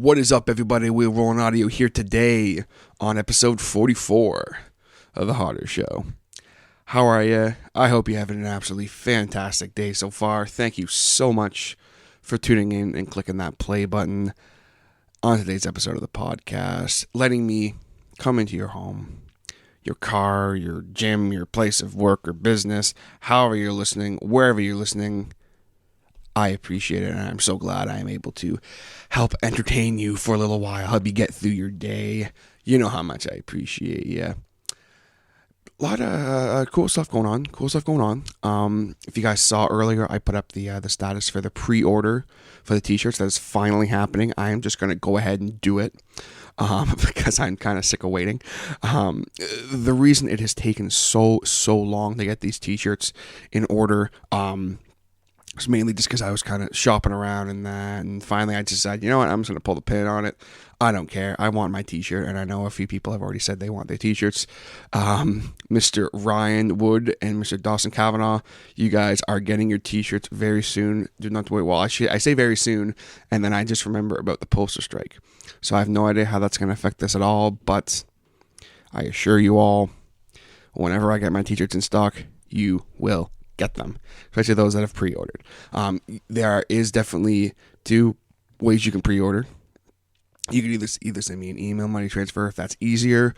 What is up, everybody? We're Rolling Audio here today on episode 44 of The Harder Show. How are you? I hope you're having an absolutely fantastic day so far. Thank you so much for tuning in and clicking that play button on today's episode of the podcast, letting me come into your home, your car, your gym, your place of work or business, however you're listening, wherever you're listening. I appreciate it, and I'm so glad I am able to help entertain you for a little while, help you get through your day. You know how much I appreciate you. A lot of cool stuff going on. If you guys saw earlier, I put up the status for the pre-order for the t-shirts. That is finally happening. I am just going to go ahead and do it because I'm kind of sick of waiting. The reason it has taken so long to get these t-shirts in order it's mainly just because I was kind of shopping around and that, and finally I decided, you know what, I'm just going to pull the pin on it. I don't care. I want my t-shirt, and I know a few people have already said they want their t-shirts. Mr. Ryan Wood and Mr. Dawson Kavanaugh, you guys are getting your t-shirts very soon. Do not wait. Well, I say very soon, and then I just remember about the postal strike. So I have no idea how that's going to affect this at all, but I assure you all, whenever I get my t-shirts in stock, you will get them, especially those that have pre-ordered. There is definitely two ways you can pre-order. You can either send me an email money transfer if that's easier,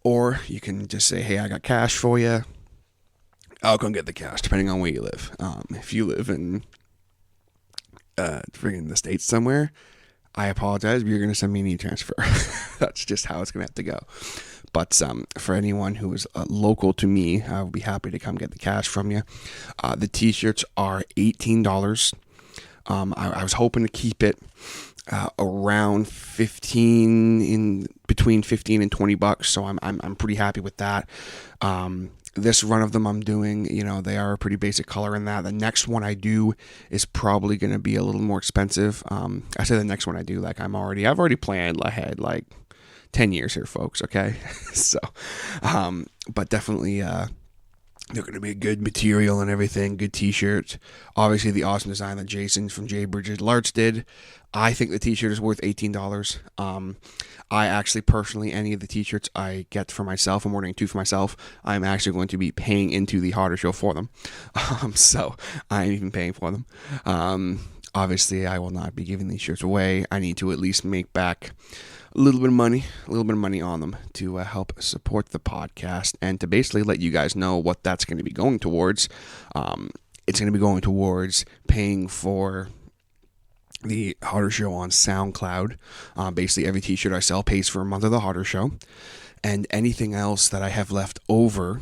or you can just say, hey, I got cash for you. I'll come get the cash, depending on where you live. If you live in friggin' the States somewhere, I apologize, but you're going to send me an e-transfer. That's just how it's going to have to go. But for anyone who is local to me, I will be happy to come get the cash from you. The t-shirts are $18. I was hoping to keep it around between 15 and $20, so I'm pretty happy with that. This run of them I'm doing, they are a pretty basic color in that. The next one I do is probably going to be a little more expensive. I say the next one I do, like I've already planned ahead, like 10 years here, folks, okay? So, but definitely, they're going to be a good material and everything, good t-shirt. Obviously, the awesome design that Jason from J. Bridges Larch did. I think the t-shirt is worth $18. I actually, personally, any of the t-shirts I get for myself, I'm ordering two for myself, I'm actually going to be paying into the Harder Show for them. So, I'm even paying for them. Obviously, I will not be giving these shirts away. I need to at least make back a little bit of money on them to help support the podcast and to basically let you guys know what that's going to be going towards. It's going to be going towards paying for the Harder Show on SoundCloud. Basically, every t-shirt I sell pays for a month of the Harder Show, and anything else that I have left over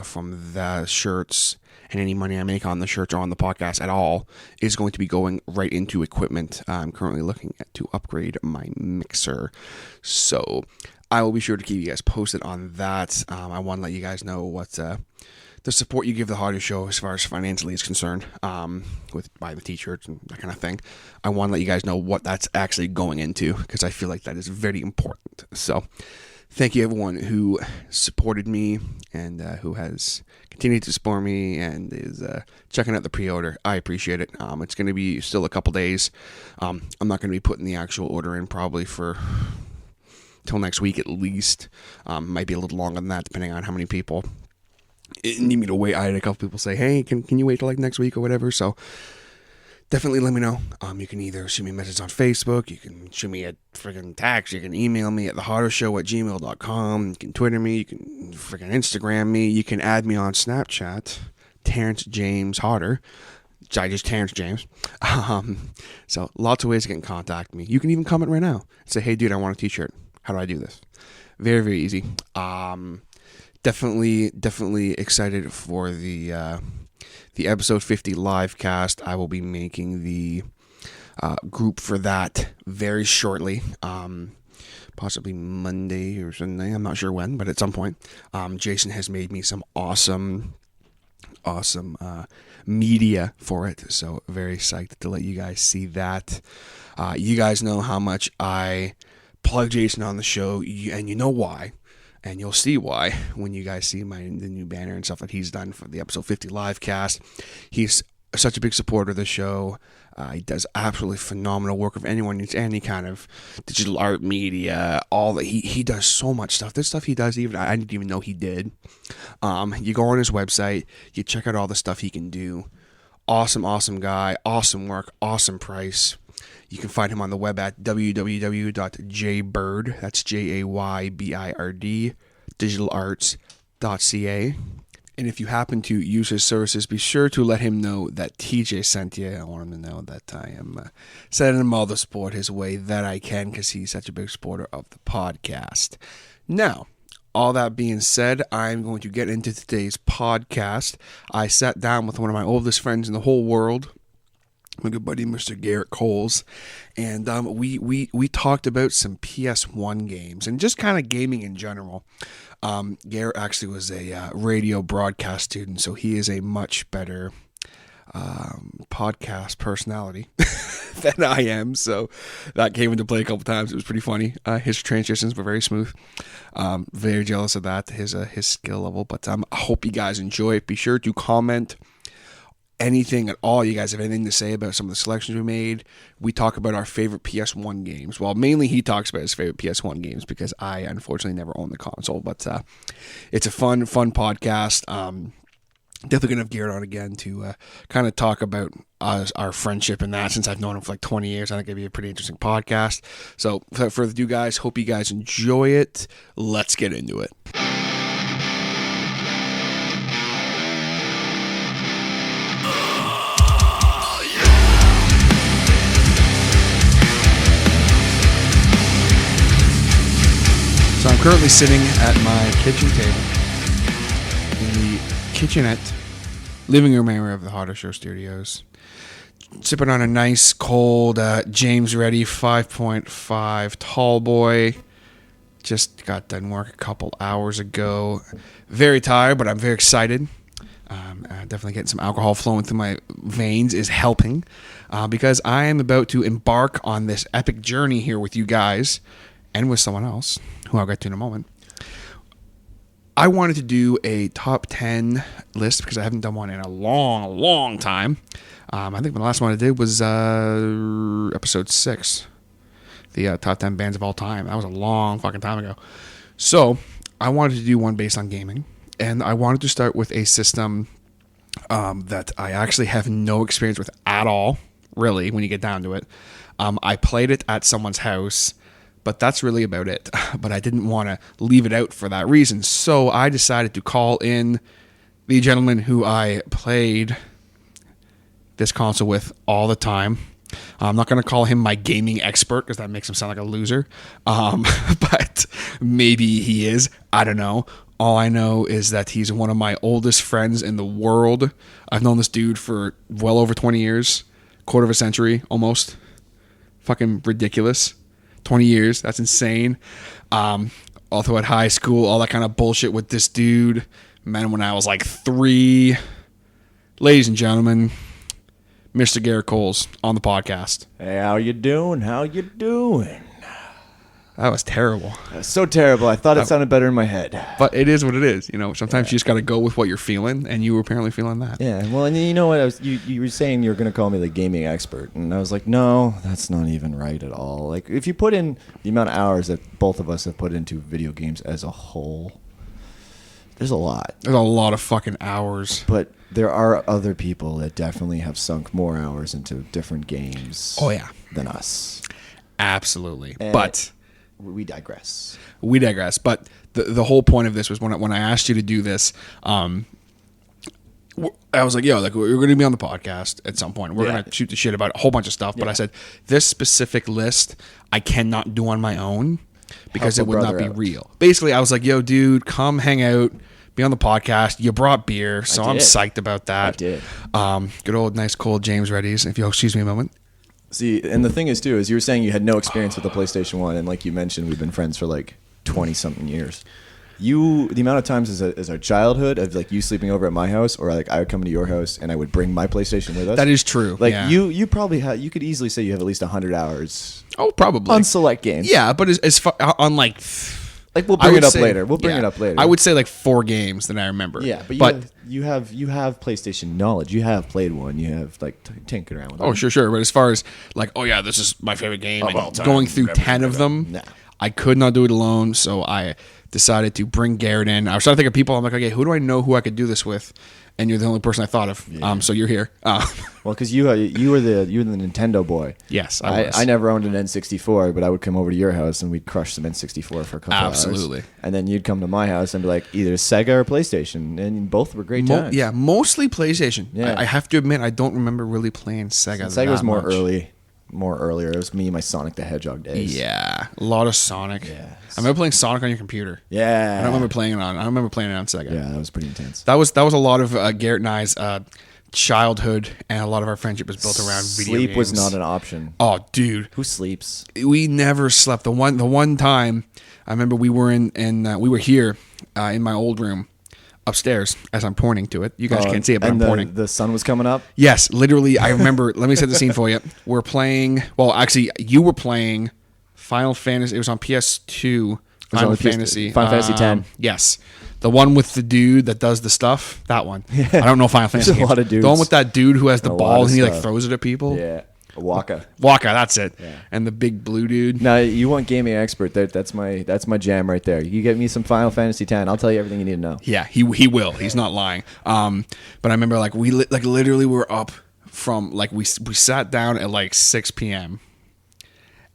from the shirts and any money I make on the shirts or on the podcast at all is going to be going right into equipment. I'm currently looking to upgrade my mixer. So I will be sure to keep you guys posted on that. I want to let you guys know what the support you give the Harder Show as far as financially is concerned, with buying the t-shirts and that kind of thing. I want to let you guys know what that's actually going into, because I feel like that is very important. So thank you, everyone who supported me and who has continued to support me and is checking out the pre-order. I appreciate it. It's going to be still a couple days. I'm not going to be putting the actual order in probably for till next week at least. Might be a little longer than that, depending on how many people need me to wait. I had a couple people say, hey, can you wait till like next week or whatever? So definitely let me know. You can either shoot me a message on Facebook, you can shoot me a freaking text, you can email me at thehardershow@gmail.com, you can Twitter me, you can freaking Instagram me, you can add me on Snapchat, Terrence James Harder. I just Terrence James. So lots of ways to get in contact with me. You can even comment right now and say, hey dude, I want a t-shirt. How do I do this? Very, very easy. Definitely excited for the episode 50 live cast. I will be making the group for that very shortly, possibly Monday or Sunday. I'm not sure when, but at some point. Jason has made me some awesome media for it, so very psyched to let you guys see that. You guys know how much I plug Jason on the show, and you know why. And you'll see why when you guys see the new banner and stuff that he's done for the episode 50 live cast. He's such a big supporter of the show. He does absolutely phenomenal work. If anyone needs any kind of digital art media, all that he does so much stuff. This stuff he does, even I didn't even know he did. You go on his website, you check out all the stuff he can do. Awesome guy, awesome work, awesome price. You can find him on the web at www.jaybird, that's JAYBIRD, digitalarts.ca. And if you happen to use his services, be sure to let him know that TJ sent you. I want him to know that I am sending him all the support his way that I can, because he's such a big supporter of the podcast. Now, all that being said, I'm going to get into today's podcast. I sat down with one of my oldest friends in the whole world, my good buddy, Mr. Garrett Coles, and we talked about some PS1 games and just kind of gaming in general. Garrett actually was a radio broadcast student, so he is a much better podcast personality than I am, so that came into play a couple times. It was pretty funny. His transitions were very smooth. Very jealous of that, his skill level, but I hope you guys enjoy it. Be sure to comment anything at all. You guys have anything to say about some of the selections we made. We talk about our favorite PS1 games. Well, mainly he talks about his favorite PS1 games, because I unfortunately never owned the console, but it's a fun podcast. Definitely gonna have Garrett on again to kind of talk about our friendship and that, since I've known him for like 20 years. I think it'd be a pretty interesting podcast. So without further ado, guys, hope you guys enjoy it. Let's get into it. So I'm currently sitting at my kitchen table in the kitchenette, living room area of the Hotter Show Studios, sipping on a nice cold James Ready 5.5 tall boy. Just got done work a couple hours ago. Very tired, but I'm very excited. Definitely getting some alcohol flowing through my veins is helping, because I am about to embark on this epic journey here with you guys and with someone else who I'll get to in a moment. I wanted to do a top 10 list because I haven't done one in a long time. I think the last one I did was episode 6, the top 10 bands of all time. That was a long fucking time ago. So I wanted to do one based on gaming, and I wanted to start with a system that I actually have no experience with at all, really, when you get down to it. I played it at someone's house, but that's really about it. But I didn't want to leave it out for that reason. So I decided to call in the gentleman who I played this console with all the time. I'm not going to call him my gaming expert, because that makes him sound like a loser. But maybe he is. I don't know. All I know is that he's one of my oldest friends in the world. I've known this dude for well over 20 years. Quarter of a century, almost. Fucking ridiculous. 20 years, that's insane. All throughout high school, all that kind of bullshit with this dude. Man, when I was like 3. Ladies and gentlemen, Mr. Garrett Coles on the podcast. Hey, how you doing? How you doing? That was terrible. That's so terrible. I thought it sounded better in my head. But it is what it is. You know, sometimes you just got to go with what you're feeling, and you were apparently feeling that. Yeah, well, and you know what? You were saying you were going to call me the gaming expert, and I was like, no, that's not even right at all. Like, if you put in the amount of hours that both of us have put into video games as a whole, there's a lot. There's a lot of fucking hours. But there are other people that definitely have sunk more hours into different games. Oh, yeah. Than us. Absolutely. And but we digress. But the whole point of this was when I asked you to do this, I was like, yo, like, we're going to be on the podcast at some point. We're going to shoot the shit about a whole bunch of stuff. But I said, this specific list I cannot do on my own because it would not be real. Basically, I was like, yo, dude, come hang out, be on the podcast. You brought beer, so I'm psyched about that. I did. Good old nice cold James Ready's, if you'll excuse me a moment. See, and the thing is, too, is you were saying you had no experience with the PlayStation 1, and like you mentioned, we've been friends for like 20-something years. The amount of times as our childhood of like you sleeping over at my house, or like I would come to your house and I would bring my PlayStation with us. That is true. Like you probably you could easily say you have at least 100 hours. Oh, probably on select games. Yeah, but as far on like Like we'll I bring would it up say- later. We'll bring yeah. it up later. I would say like 4 games that I remember. Yeah, but you have PlayStation knowledge. You have played one. You have like tinkered around with it. Oh, sure. But as far as like, oh yeah, this is my favorite game, Of and all time, going through never, 10 of never. them, Nah. I could not do it alone. So I decided to bring Garrett in. I was trying to think of people. I'm like, okay, who do I know who I could do this with? And you're the only person I thought of. So you're here. Well, because you were the Nintendo boy. Yes, I never owned an N64, but I would come over to your house and we'd crush some N64 for a couple Absolutely. hours. And then you'd come to my house and be like either Sega or PlayStation, and both were great times. Yeah, mostly PlayStation. Yeah. I have to admit, I don't remember really playing Sega. Sega was that more much. earlier. It was me and my Sonic the Hedgehog days. Yeah, a lot of Sonic. Yeah. I remember playing Sonic on your computer. Yeah. I don't remember playing it on. I don't remember playing it on Sega. Yeah, that was pretty intense. That was a lot of Garrett and I's childhood, and a lot of our friendship was built around video games. Sleep was not an option. Oh, dude, Who sleeps? we never slept. The one time I remember we were we were here in my old room upstairs. As I'm pointing to it, you guys can't see it, but I'm and pointing. the sun was coming up. Yes, literally. I remember. Let me set the scene for you. We're playing. Well, actually, you were playing Final Fantasy. It was on PS2. Final on the PS2. Fantasy. Final Fantasy 10. Yes, the one with the dude that does the stuff. That one. I don't know Final Fantasy. a games. lot of dudes. The one with that dude who has the A lot ball of and he like stuff. throws it at people. Yeah, Waka. Waka, that's it. Yeah. And the big blue dude. Now you want gaming expert? That's my jam right there. You get me some Final Fantasy 10. I'll tell you everything you need to know. Yeah, he will. He's not lying. But I remember like we literally were up from like we sat down at like 6 p.m.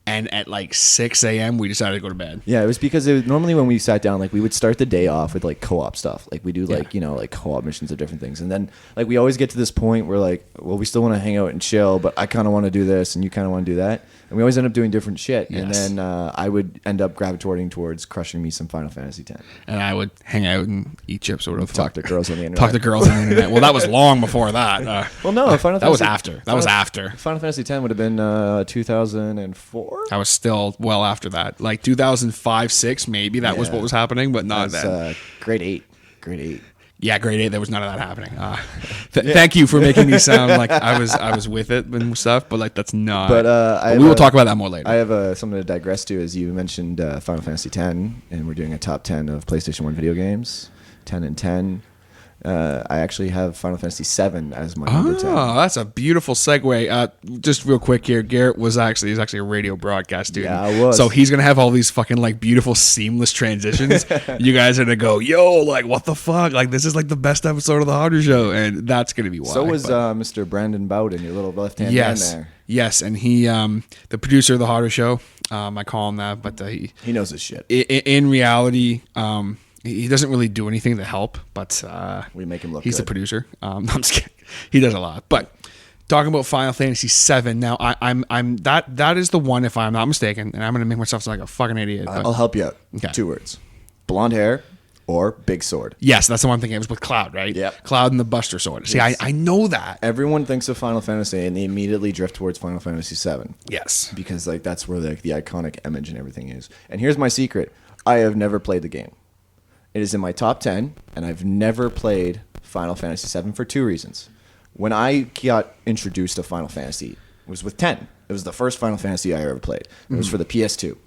and at like 6 a.m. we decided to go to bed. Yeah, it was because normally when we sat down, like we would start the day off with like co-op stuff. Like we do like like co-op missions of different things, and then like we always get to this point where like, well, we still want to hang out and chill, but I kind of want to do this and you kind of want to do that, and we always end up doing different shit. And Yes. then I would end up gravitating towards crushing me some Final Fantasy 10. And I would hang out and eat chips or whatever. the Talk fuck. to girls on the internet. Talk to girls on the internet. Well, that was long before that. Well, no, Final that was Fantasy- after. That was after. Final Fantasy 10 would have been 2004. I was still well after that. Like 2005, 6, maybe that was Yeah. what was happening, but not That's then. grade 8. Grade 8. Yeah, grade 8, there was none of that happening. Thank you for making me sound like I was with it and stuff, but like that's not. But we will talk about that more later. I have something to digress to, as you mentioned Final Fantasy 10, and we're doing a top 10 of PlayStation 1 video games, 10 and 10. I actually have Final Fantasy 7 as my number 10. Oh, that's a beautiful segue. Just real quick here, Garrett he's actually a radio broadcast student. Yeah, I was. So he's gonna have all these fucking like beautiful seamless transitions. You guys are gonna go, yo, like what the fuck? Like this is like the best episode of the Harder Show, and that's gonna be why. So was but- Mr. Brandon Bowden, your little left-hand yes, man there. yes, and he, the producer of the Harder Show. I call him that, but He knows his shit. in reality, he doesn't really do anything to help, but We make him look he's good. the producer. I'm just kidding. He does a lot. But talking about Final Fantasy VII, now I'm that is the one, if I'm not mistaken, and I'm gonna make myself sound like a fucking idiot. But I'll help you out. Okay. 2 words. Blonde hair or big sword. yes, that's the one I'm thinking. It was with Cloud, right? Yep. Cloud and the Buster Sword. See, Yes. I know that. Everyone thinks of Final Fantasy and they immediately drift towards Final Fantasy 7. Yes. Because like that's where the iconic image and everything is. And here's my secret. I have never played the game. It is in my top 10, and I've never played Final Fantasy 7 for 2 reasons. When I got introduced to Final Fantasy, it was with 10. It was the first Final Fantasy I ever played. It was for the PS2.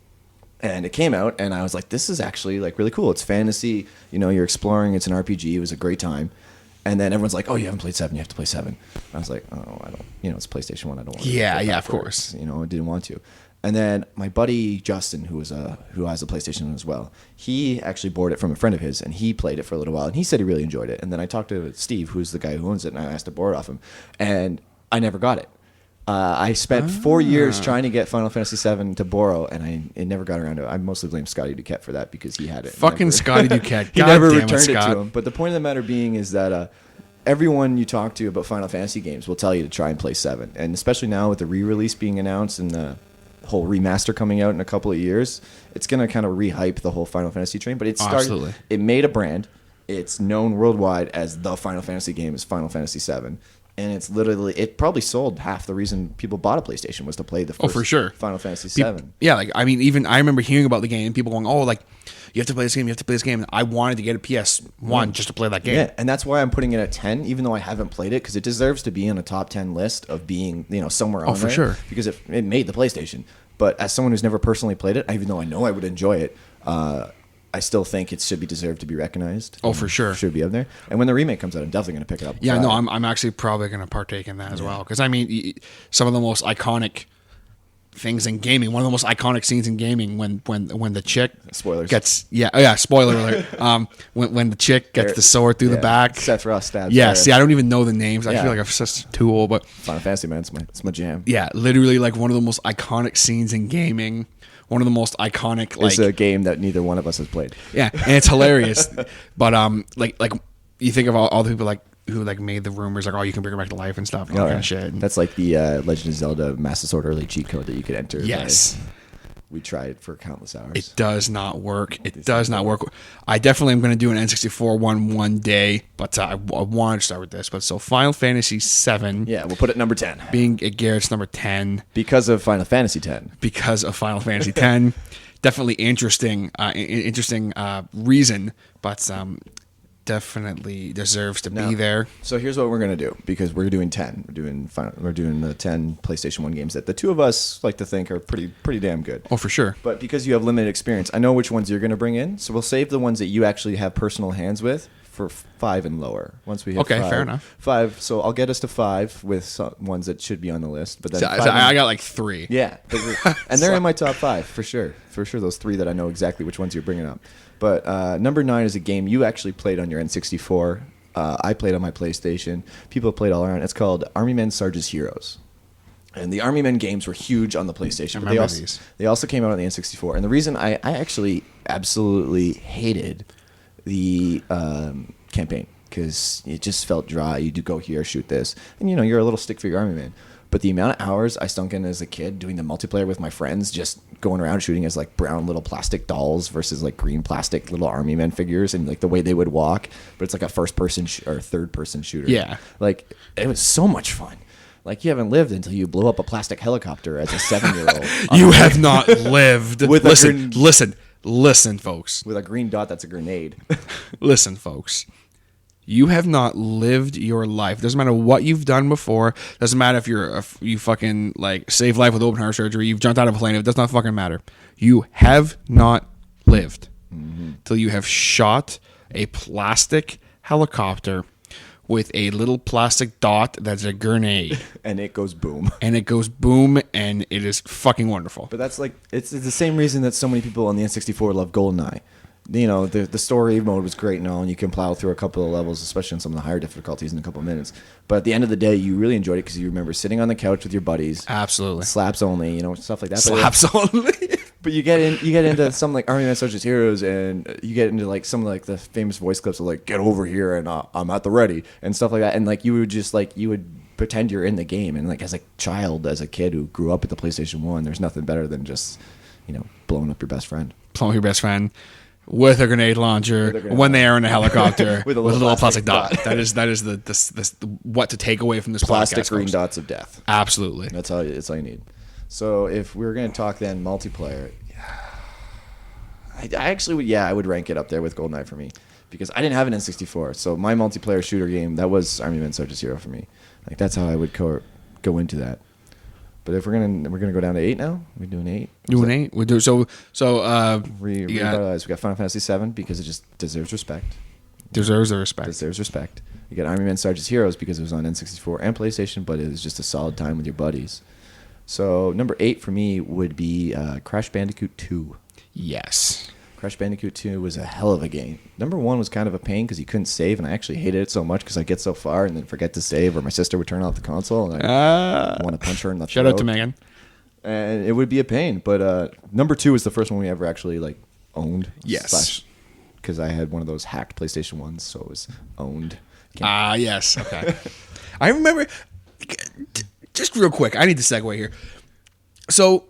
And it came out, and I was like, this is actually like really cool. It's fantasy. You know, you're exploring. It's an RPG. It was a great time. And then everyone's like, oh, you haven't played 7. You have to play 7. I was like, oh, I don't. You know, it's PlayStation 1. I don't want to. Yeah, go yeah, of backwards. course. You know, I didn't want to. And then my buddy Justin, who has a PlayStation as well, he actually borrowed it from a friend of his, and he played it for a little while, and he said he really enjoyed it. And then I talked to Steve, who's the guy who owns it, and I asked to borrow it off him, and I never got it. I spent 4 years trying to get Final Fantasy VII to borrow, and I never got around to it. I mostly blame Scotty Duquette for that because he had it. Fucking Never- Scotty Duquette. he God never damn it, returned it Scott. to him. But the point of the matter being is that everyone you talk to about Final Fantasy games will tell you to try and play 7. And especially now with the re-release being announced and the whole remaster coming out in a couple of years, it's going to kind of re-hype the whole Final Fantasy train. But it Absolutely. it made a brand. It's known worldwide as the Final Fantasy game is Final Fantasy 7. And it's literally, it probably sold half the reason people bought a PlayStation was to play the first for sure. Final Fantasy Peop- 7. Yeah, like I mean, even I remember hearing about the game and people going, "Oh, like you have to play this game, you have to play this game." And I wanted to get a PS1 just to play that game. Yeah, and that's why I'm putting it at 10, even though I haven't played it, because it deserves to be on a top 10 list of being, somewhere on for there. sure. Because it made the PlayStation. But as someone who's never personally played it, even though I know I would enjoy it, I still think it should be deserved to be recognized. Oh, for sure. Should be up there. And when the remake comes out, I'm definitely going to pick it up. Yeah, no, I'm actually probably going to partake in that as well. Because, I mean, some of the most iconic things in gaming, one of the most iconic scenes in gaming when the chick Spoilers. gets, spoiler alert, when the chick gets the sword through the back. Seth Ross stabs. Yeah, Garrett. see, I don't even know the names. I Yeah. feel like I'm such too old, but Final Fantasy, man, it's my jam. yeah, literally like one of the most iconic scenes in gaming. One of the most iconic, like, It's a game that neither one of us has played. yeah, and it's hilarious. But like you think of all the people like who like made the rumors, like, oh, you can bring her back to life and stuff, and all that kind of shit. That's like the Legend of Zelda Master Sword early cheat code that you could enter. Yes. We tried for countless hours. It does not work. It does not work. I definitely am going to do an N64 one day, but I want to start with this. But so Final Fantasy VII, Yeah, we'll put it number 10. being at Garrett's number 10 Because of Final Fantasy 10. because of Final Fantasy X. Definitely interesting reason, but definitely deserves to Now, be there. So here's what we're gonna do, because we're doing 10. We're doing the 10 PlayStation 1 games that the two of us like to think are pretty damn good. Oh, for sure. But because you have limited experience, I know which ones you're gonna bring in. So we'll save the ones that you actually have personal hands with for 5 and lower. Once we hit Okay, 5, fair enough. 5. So I'll get us to 5 with some ones that should be on the list. But then So, 5 I got like 3. Yeah, and they're in my top 5 for sure. For sure, those 3 that I know exactly which ones you're bringing up. But number 9 is a game you actually played on your N64. I played on my PlayStation. People played all around. It's called Army Men Sarge's Heroes. And the Army Men games were huge on the PlayStation. I but remember these. They also came out on the N64. And the reason I actually absolutely hated the campaign, because it just felt dry. You do go here, shoot this. And, you're a little stick figure Army Man. But the amount of hours I stunk in as a kid doing the multiplayer with my friends, just going around shooting as like brown little plastic dolls versus like green plastic little Army Men figures, and like the way they would walk, but it's like a first person or third person shooter. Yeah. Like, it was so much fun. Like, you haven't lived until you blow up a plastic helicopter as a 7-year-old. You have not lived. With Listen, folks. with a green dot that's a grenade. Listen, folks. You have not lived your life. Doesn't matter what you've done before. Doesn't matter if you fucking like save life with open heart surgery. You've jumped out of a plane. It does not fucking matter. You have not lived till you have shot a plastic helicopter with a little plastic dot that's a grenade, And it goes boom. and it goes boom, and it is fucking wonderful. But that's like, it's the same reason that so many people on the N64 love GoldenEye. The story mode was great and all, and you can plow through a couple of levels, especially on some of the higher difficulties, in a couple of minutes. But at the end of the day, you really enjoyed it because you remember sitting on the couch with your buddies. Absolutely. Slaps only, stuff like that. Slaps only. But you get into some like Army Men Sarge's Heroes, and you get into like some of like the famous voice clips of like, get over here and I'm at the ready and stuff like that. And like you would pretend you're in the game, and like as a child, as a kid who grew up with the PlayStation 1, there's nothing better than just blowing up your best friend. Blowing your best friend with a grenade launcher when they are in a helicopter with a little plastic plastic dot. That is the what to take away from this Plastic podcast, green folks. dots of death. Absolutely. That's all you need. So if we were going to talk then multiplayer, I would rank it up there with GoldenEye for me, because I didn't have an N64. So my multiplayer shooter game, that was Army Men Sarge's Hero for me. Like, that's how I would go into that. But if we're gonna go down to 8 now, we're doing 8. Doing 8. We do so. Revitalize. We got Final Fantasy 7 because it just deserves respect. Deserves the respect. Deserves respect. You got Army Men Sarge's Heroes because it was on N64 and PlayStation, but it was just a solid time with your buddies. So number 8 for me would be Crash Bandicoot 2. Yes. Crash Bandicoot 2 was a hell of a game. Number 1 was kind of a pain because you couldn't save, and I actually hated it so much because I get so far and then forget to save, or my sister would turn off the console and I want to punch her in the Shout throat. out to Megan. And it would be a pain. But number 2 is the first one we ever actually like owned. Yes. Because I had one of those hacked PlayStation 1s, so it was owned. Yes. Okay. I remember. Just real quick, I need to segue here. So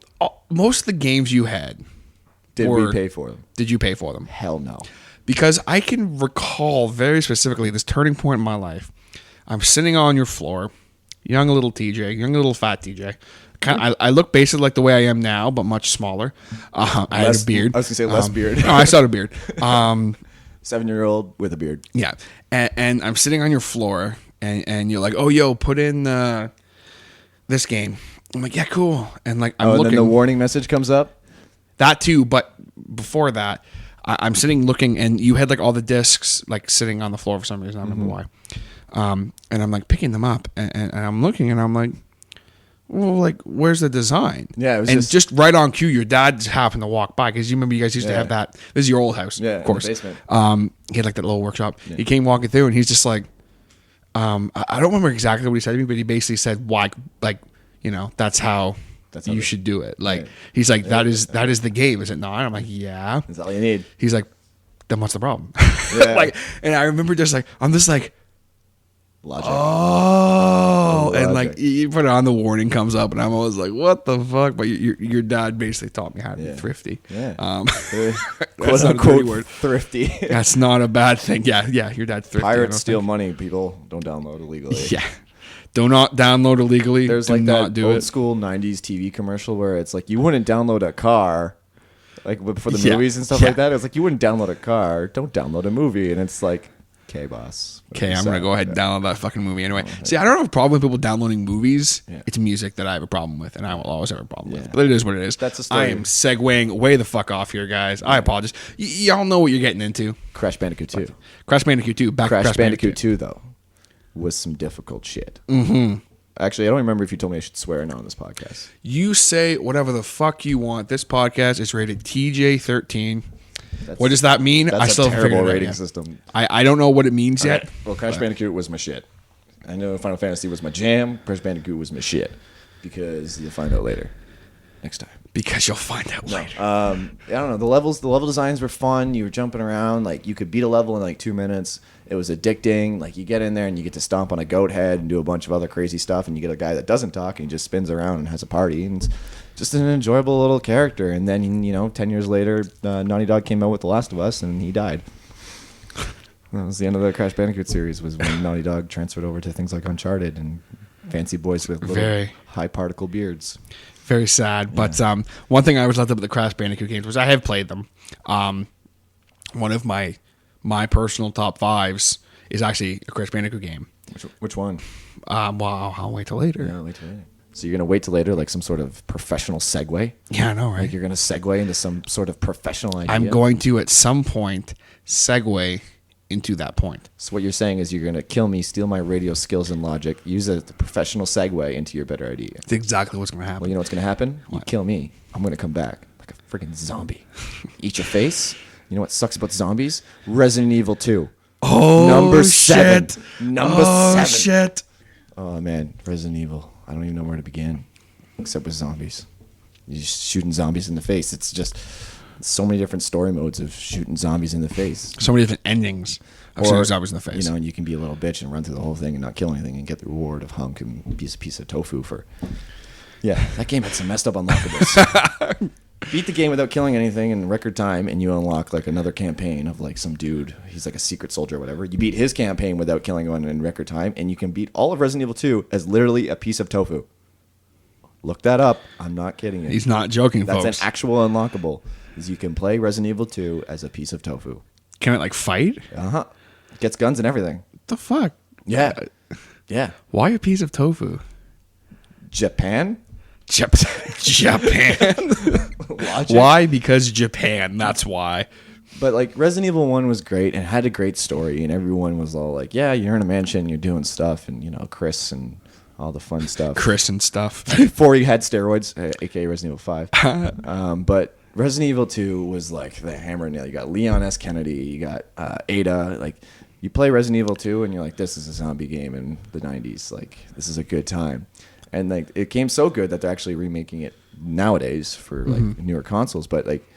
most of the games you had. Did we pay for them? Did you pay for them? Hell no. Because I can recall very specifically this turning point in my life. I'm sitting on your floor, young little little fat TJ. I look basically like the way I am now, but much smaller. I had a beard. I was going to say less beard. No, I still had a beard. 7-year-old with a beard. Yeah. And I'm sitting on your floor, and you're like, oh, yo, put in this game. I'm like, yeah, cool. And like, I'm looking. And then the warning message comes up? That too, but before that, I'm sitting looking, and you had like all the discs like sitting on the floor for some reason. I don't remember why. And I'm like picking them up, and I'm looking, and I'm like, well, like, where's the design? Yeah, it was and just right on cue, your dad just happened to walk by, because you remember you guys used to have that. This is your old house, of course. In the basement. He had like that little workshop. Yeah. He came walking through, and he's just like, I don't remember exactly what he said to me, but he basically said, "Why, like, you know, that's how you should do it." Like, he's like, that is the game, is it not? I'm like, yeah, that's all you need. He's like, then what's the problem? Like, and I remember just like, I'm just like, logic. Oh, and like you put it on, the warning comes up, and I'm always like, what the fuck? But your dad basically taught me how to be thrifty. Yeah. Quote unquote thrifty. That's not a bad thing. Yeah, your dad's thrifty. Pirates steal money, people. Don't download illegally. Yeah. Do not download illegally. There's like that old school 90s TV commercial where it's like, you wouldn't download a car, like for the movies and stuff like that. It's like, you wouldn't download a car, don't download a movie. And it's like, okay, boss. Okay, I'm going to go ahead and download that fucking movie anyway. See, I don't have a problem with people downloading movies. Yeah. It's music that I have a problem with, and I will always have a problem with. But it is what it is. That's a story. I am segueing way the fuck off here, guys. I apologize. Y'all know what you're getting into. Crash Bandicoot 2. Crash Bandicoot 2. Crash Bandicoot 2, though, was some difficult shit. Mm-hmm. Actually, I don't remember if you told me I should swear or not on this podcast. You say whatever the fuck you want. This podcast is rated TJ13. What does that mean? That's I still a terrible figured it out rating yet. system. I don't know what it means yet. Right. Well, Crash Bandicoot was my shit. I know Final Fantasy was my jam. Crash Bandicoot was my shit. Because you'll find out later. Next time. Because you'll find out later. I don't know. The level designs were fun. You were jumping around. Like, you could beat a level in like 2 minutes. It was addicting. Like, you get in there and you get to stomp on a goat head and do a bunch of other crazy stuff. And you get a guy that doesn't talk and he just spins around and has a party. And it's just an enjoyable little character. And then, 10 years later, Naughty Dog came out with The Last of Us and he died. That was the end of the Crash Bandicoot series, was when Naughty Dog transferred over to things like Uncharted and fancy boys with little high particle beards. Very sad. Yeah. But one thing I always loved about the Crash Bandicoot games was I have played them. One of my personal top 5s is actually a Crash Bandicoot game. Which one? Well, I'll wait till later. Yeah, I'll wait till later. So you're going to wait till later, like some sort of professional segue? Yeah, I know, right? Like you're going to segue into some sort of professional idea? I'm going to, at some point, segue into that point. So what you're saying is you're going to kill me, steal my radio skills and logic, use it as a professional segue into your better idea. That's exactly what's going to happen. Well, you know what's going to happen? What? You kill me. I'm going to come back like a freaking zombie. Eat your face. You know what sucks about zombies? Resident Evil 2. Oh, Number 7. Shit. Number 7. Shit. Oh, man. Resident Evil. I don't even know where to begin, except with zombies. You're just shooting zombies in the face. It's just so many different story modes of shooting zombies in the face. So many different endings of shooting zombies in the face. And you can be a little bitch and run through the whole thing and not kill anything and get the reward of hunk and be a piece of tofu for... Yeah, that game had some messed up unlockables. Beat the game without killing anything in record time, and you unlock like another campaign of like some dude. He's like a secret soldier or whatever. You beat his campaign without killing anyone in record time, and you can beat all of Resident Evil 2 as literally a piece of tofu. Look that up. I'm not kidding you. He's not joking, folks. That's an actual unlockable. Is you can play Resident Evil 2 as a piece of tofu. Can it like fight? Uh-huh. Gets guns and everything. What the fuck? Yeah. Yeah. Why a piece of tofu? Japan? Japan. Why? Because Japan. That's why. But like Resident Evil 1 was great and had a great story, and everyone was all like, yeah, you're in a mansion, you're doing stuff, and Chris and all the fun stuff. Chris and stuff. Before he had steroids, aka Resident Evil 5. But Resident Evil 2 was like the hammer and nail. You got Leon S. Kennedy, you got Ada. Like, you play Resident Evil 2 and you're like, this is a zombie game in the 90s. Like, this is a good time. And like it came so good that they're actually remaking it nowadays for like newer consoles. But like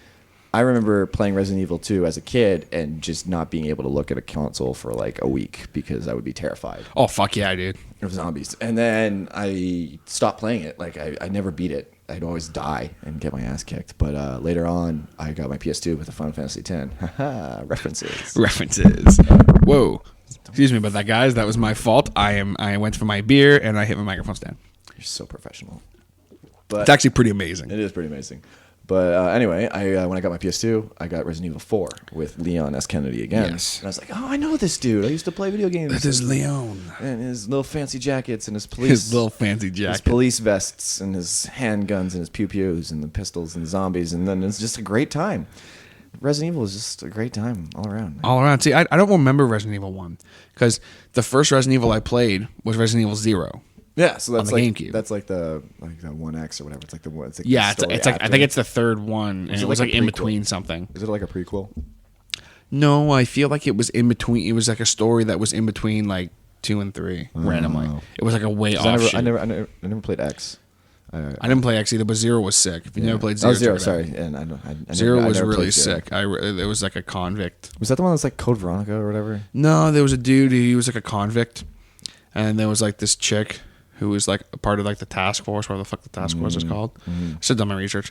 I remember playing Resident Evil 2 as a kid and just not being able to look at a console for like a week because I would be terrified. Oh fuck yeah, dude! Of zombies. And then I stopped playing it. Like I never beat it. I'd always die and get my ass kicked. But later on, I got my PS2 with the Final Fantasy X. Haha, references. References. Whoa. Excuse me about that, guys. That was my fault. I went for my beer and I hit my microphone stand. You're so professional. But it's actually pretty amazing. It is pretty amazing. But anyway, when I got my PS2, I got Resident Evil 4 with Leon S. Kennedy again. Yes. And I was like, oh, I know this dude. I used to play video games. That is Leon. And his little fancy jackets and his police. His little fancy jacket. His police vests and his handguns and his pew-pews and the pistols and zombies. And then it's just a great time. Resident Evil is just a great time all around. All around. See, I don't remember Resident Evil 1 because the first Resident Evil I played was Resident Evil 0. Yeah, so that's on the like GameCube. that's like the 1X or whatever. It's like the one. It's like Yeah, the it's story like I after. think it's the third one, and it it was like like a in prequel? between something. Is it like a prequel? No, I feel like it was in between. It was like a story that was in between like 2 and 3 randomly. It was like a way 'Cause off. I never played X. I didn't play X either, but 0 was sick. If you never played 0, Oh, Zero. check it out. Sorry, and I 0 never, was I never really played Zero. sick. It was like a convict. Was that the one that's like Code Veronica or whatever? No, there was a dude. He was like a convict, and there was like this chick who was like a part of like the task force. Whatever the fuck the task force is called. I should have done my research.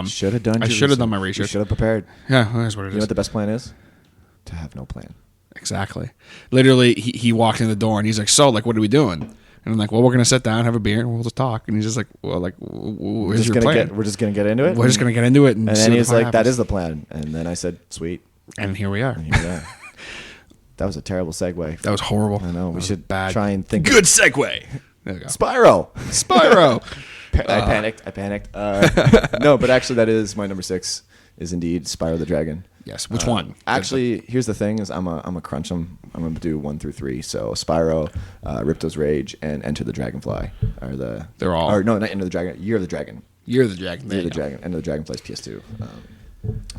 Should have done. I should have done my research. Should have prepared. Yeah, that's what it You know is. what the best plan is? To have no plan. Exactly. Literally, he walked in the door and he's like, "So, like, what are we doing?" And I'm like, "Well, we're gonna sit down, have a beer, and we'll just talk." And he's just like, "Well, like, where's your plan?" We're just gonna get into it. We're just gonna get into it, and And see then what he's the fuck like, "That happens. is the plan." And then I said, "Sweet." And here we are. And here we are. That was a terrible segue. That was horrible. I know. That We was should bad. try and think. Good segue. There we go. Spyro. Spyro. I panicked. No, but actually, that is my number 6. Is indeed Spyro the Dragon. Yes. Which one? Actually, here's the thing: is I'm a crunch them. I'm gonna do 1 through 3. So Spyro, Ripto's Rage, and Enter the Dragonfly are the. They're all- Or no, not Enter the Dragon. Year of the Dragon. You're the Dragon. There Year you of the go. Dragon. Enter the Dragonfly's PS2.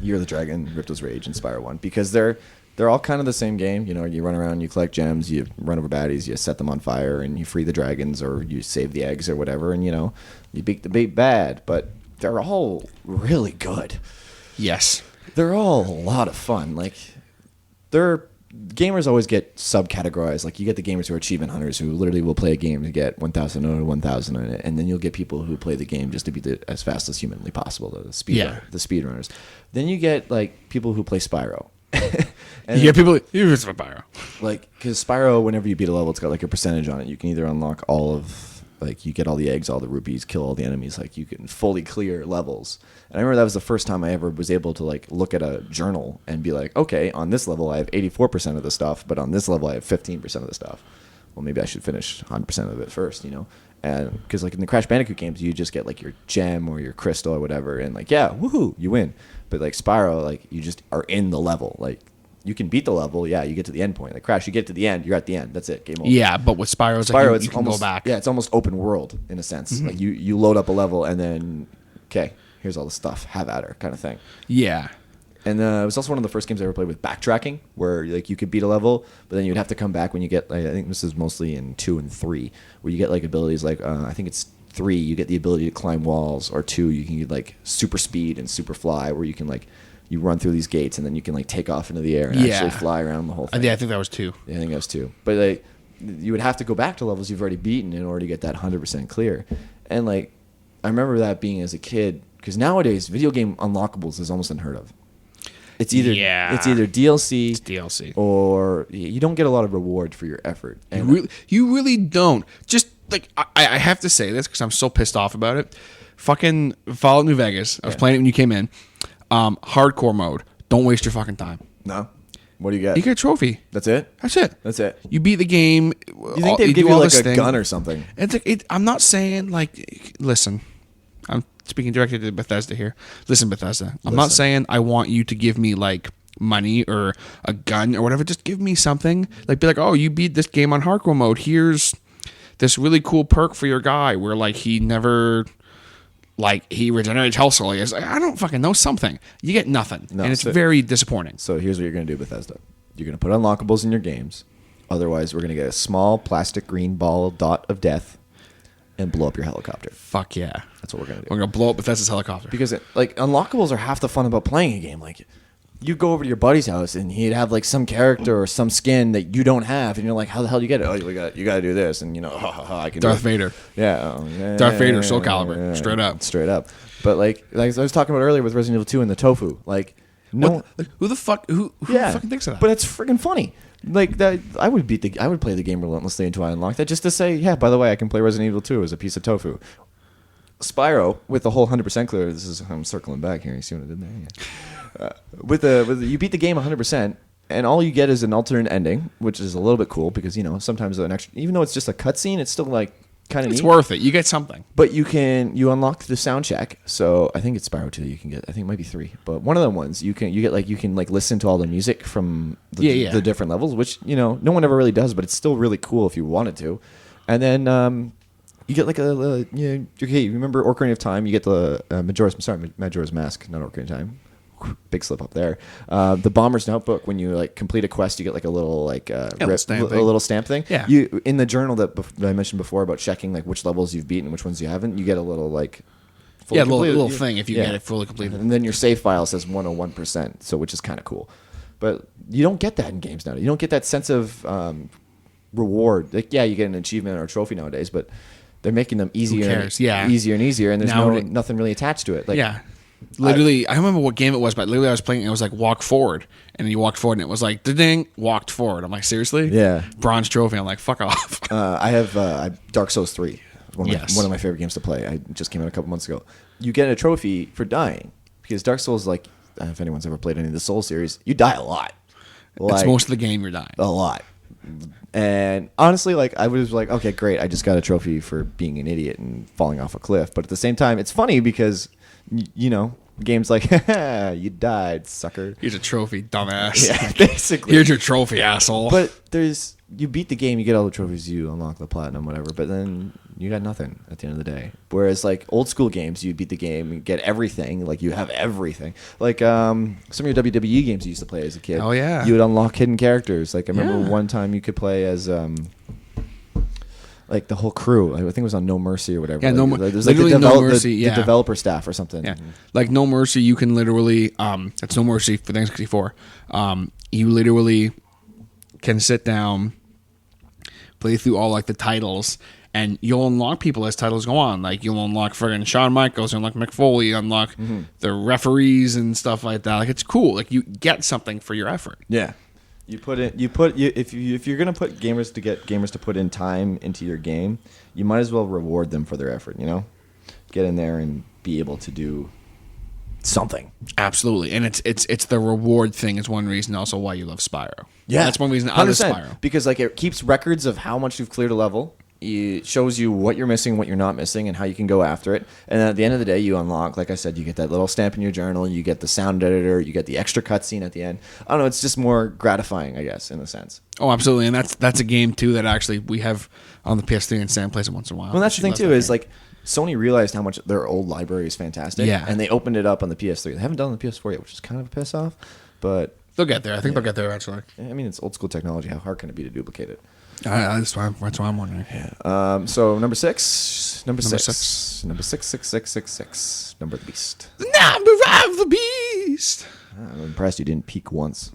Year of the Dragon, Ripto's Rage, and Spyro 1 because they're all kind of the same game. You know, you run around, you collect gems, you run over baddies, you set them on fire, and you free the dragons or you save the eggs or whatever, and you know, you beat the big bad. But they're all really good. Yes. They're all a lot of fun. Like, gamers always get subcategorized. Like, you get the gamers who are achievement hunters who literally will play a game to get 1,000 or 1,000 in it, and then you'll get people who play the game just to be as fast as humanly possible. The speedrunners. Then you get like people who play Spyro. And You get people. You're just a Spyro. like, because Spyro, whenever you beat a level, it's got like a percentage on it. You can either unlock all of, like, you get all the eggs, all the rupees, kill all the enemies. Like, you can fully clear levels. And I remember that was the first time I ever was able to like look at a journal and be like, okay, on this level I have 84% of the stuff, but on this level I have 15% of the stuff. Well, maybe I should finish 100% of it first, you know? And because like in the Crash Bandicoot games, you just get like your gem or your crystal or whatever, and like, yeah, woohoo, you win. But like Spyro, like, you just are in the level. Like, you can beat the level, yeah, you get to the end point. Like Crash, you get to the end, you're at the end. That's it, game over. Yeah, but with Spyro, it's Spyro, like it's you can almost, go back. Yeah, it's almost open world in a sense. Like you load up a level and then, okay, here's all the stuff, have at her, kind of thing. Yeah. And it was also one of the first games I ever played with backtracking, where like you could beat a level, but then you'd have to come back when you get. Like, I think this is mostly in 2 and 3, where you get like abilities like I think it's 3, you get the ability to climb walls, or 2, you can get like super speed and super fly, where you can like you run through these gates and then you can like take off into the air and actually fly around the whole thing. Yeah, I think that was 2. Yeah, I think that was 2. But like, you would have to go back to levels you've already beaten in order to get that 100% clear. And like, I remember that being as a kid, because nowadays video game unlockables is almost unheard of. It's either DLC, It's DLC. or you don't get a lot of reward for your effort. And You really don't. Just like I have to say this because I'm so pissed off about it. Fucking Fallout New Vegas. I was playing it when you came in. Hardcore mode. Don't waste your fucking time. no, what do you get? You get a trophy. That's it. That's it. That's it. You beat the game. You think they'd give you like a gun or something? It's like I'm not saying like. Listen, I'm speaking directly to Bethesda here. Listen, Bethesda. I'm not saying I want you to give me like money or a gun or whatever. Just give me something. Like, be like, oh, you beat this game on hardcore mode. Here's this really cool perk for your guy where like he never. Like, he regenerates health slowly. It's like, I don't fucking know, something. You get nothing. No, and it's very disappointing. So here's what you're going to do, Bethesda. You're going to put unlockables in your games. Otherwise, we're going to get a small plastic green ball dot of death and blow up your helicopter. Fuck yeah. That's what we're going to do. We're going to blow up Bethesda's helicopter. Because like unlockables are half the fun about playing a game. Like, you go over to your buddy's house and he'd have like some character or some skin that you don't have, and you're like, how the hell do you get it? Oh, you got to do this, and you know, I can. Darth do it. Vader. Yeah, Darth Vader, Soul Calibur, straight up. But like I was talking about earlier with Resident Evil 2 and the tofu, like no, Like, who the fuck fucking thinks of that? But it's freaking funny. Like that, I would play the game relentlessly until I unlocked that, just to say, yeah, by the way, I can play Resident Evil 2 as a piece of tofu. Spyro with the whole 100% clear. I'm circling back here. You see what I did there? Yeah. With you beat the game 100%, and all you get is an alternate ending, which is a little bit cool because, you know, sometimes an extra, even though it's just a cutscene, it's still like kind of neat. It's worth it. You get something. But you unlock the sound check. So I think it's Spyro 2 you can get. I think it might be 3. But one of them ones you can listen to all the music from the different levels, which no one ever really does, but it's still really cool if you wanted to. And then you get like you remember Ocarina of Time? You get the Majora's Mask, not Ocarina of Time. Big slip up there. The Bomber's Notebook, when you complete a quest, you get like a little little stamp thing. Yeah. You in the journal that I mentioned before about checking which levels you've beaten and which ones you haven't, you get a little little thing if you get it fully completed. And then your save file says 101%, so which is kind of cool. But you don't get that in games now. You don't get that sense of reward. You get an achievement or a trophy nowadays, but they're making them easier and easier, and there's nothing really attached to it. Literally, I don't remember what game it was, but literally I was playing, and it was like walk forward, and you walked forward, and it was like, ding, walked forward. I'm like, seriously? Yeah. Bronze trophy. I'm like, fuck off. I have Dark Souls 3, one of my favorite games to play. I just came out a couple months ago. You get a trophy for dying, because Dark Souls, if anyone's ever played any of the Souls series, you die a lot. It's most of the game you're dying. A lot. And honestly, I was like, okay, great, I just got a trophy for being an idiot and falling off a cliff. But at the same time, it's funny because games like, you died, sucker. Here's a trophy, dumbass. Yeah, basically. Here's your trophy, asshole. But you beat the game, you get all the trophies, you unlock the platinum, whatever, but then you got nothing at the end of the day. Whereas old school games, you beat the game, you get everything, you have everything. Some of your WWE games you used to play as a kid. Oh yeah. You would unlock hidden characters. I remember one time you could play as the whole crew. I think it was on No Mercy or whatever. Yeah, No Mercy. The developer staff or something. Yeah, No Mercy. You can literally. That's No Mercy for the N64. You literally can sit down, play through all the titles, and you'll unlock people as titles go on. You'll unlock friggin' Shawn Michaels, you unlock Mick Foley, you unlock the referees and stuff like that. It's cool. You get something for your effort. Yeah. If you're gonna put gamers to put in time into your game, you might as well reward them for their effort. Get in there and be able to do something. Absolutely, and it's the reward thing is one reason also why you love Spyro. Yeah, that's one reason I love Spyro, because it keeps records of how much you've cleared a level. It shows you what you're missing, what you're not missing, and how you can go after it. And then at the end of the day, you unlock, like I said, you get that little stamp in your journal, you get the sound editor, you get the extra cutscene at the end. I don't know, it's just more gratifying, I guess, in a sense. Oh, absolutely, and that's a game too that actually we have on the PS3, and Sam plays it once in a while. Well, that's the thing too, is Sony realized how much their old library is fantastic, and they opened it up on the PS3. They haven't done it on the PS4 yet, which is kind of a piss off, but they'll get there. I think they'll get there eventually. I mean, it's old school technology. How hard can it be to duplicate it? That's why I'm wondering. Yeah. So number six, number six, 66666. Number of the beast. The number of the beast. I'm impressed you didn't peak once.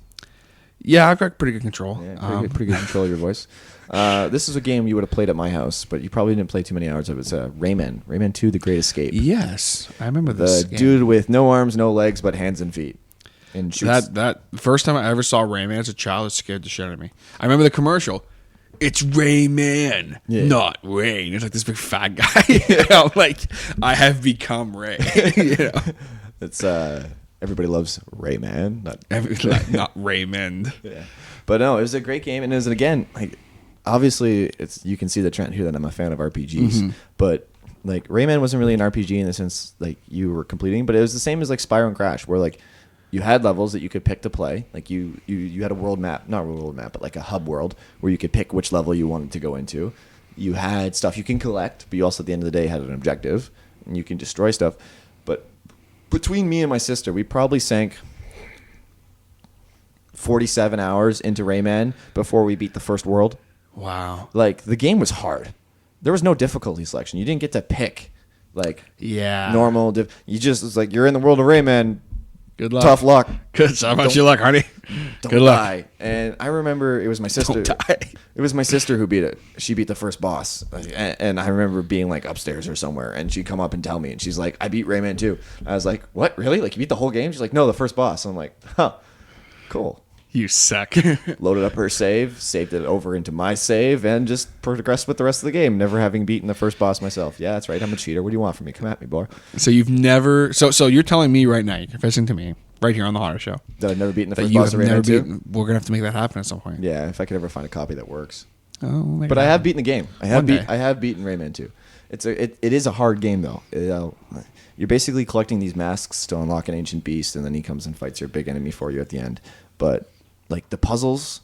Yeah, I've got pretty good control. Yeah, pretty good control of your voice. This is a game you would have played at my house, but you probably didn't play too many hours of it. It's Rayman. Rayman 2, The Great Escape. Yes, I remember this. The dude with no arms, no legs, but hands and feet. And shoots. That first time I ever saw Rayman as a child, it scared the shit out of me. I remember the commercial. It's Rayman, not Rain. It's this big fat guy. I have become Ray. It's everybody loves Rayman, not Raymond. Yeah, but no, it was a great game, and it was again obviously you can see the trend here that I'm a fan of RPGs, but Rayman wasn't really an RPG in the sense you were completing, but it was the same as Spyro and Crash, where you had levels that you could pick to play. You had a world map, not a world map, but a hub world where you could pick which level you wanted to go into. You had stuff you can collect, but you also at the end of the day had an objective, and you can destroy stuff. But between me and my sister, we probably sank 47 hours into Rayman before we beat the first world. Wow. The game was hard. There was no difficulty selection. You didn't get to pick normal. You just, it's you're in the world of Rayman. Good luck. Tough luck. Good. How about your luck, honey? Don't Good luck. die. And I remember it was my sister. Don't die. It was my sister who beat it. She beat the first boss. And I remember being upstairs or somewhere, and she'd come up and tell me, and she's like, I beat Rayman 2. I was like, what? Really? You beat the whole game? She's like, no, the first boss. I'm like, huh, cool. You suck. Loaded up her save, saved it over into my save, and just progressed with the rest of the game, never having beaten the first boss myself. Yeah, that's right. I'm a cheater. What do you want from me? Come at me, boy. So you've never... So you're telling me right now, you're confessing to me, right here on the Horror Show, that I've never beaten the first boss of Rayman 2? We're going to have to make that happen at some point. Yeah, if I could ever find a copy that works. Oh, but I have beaten the game. I have One day. I have beaten Rayman 2. It is a hard game though. You're basically collecting these masks to unlock an ancient beast, and then he comes and fights your big enemy for you at the end. But like the puzzles,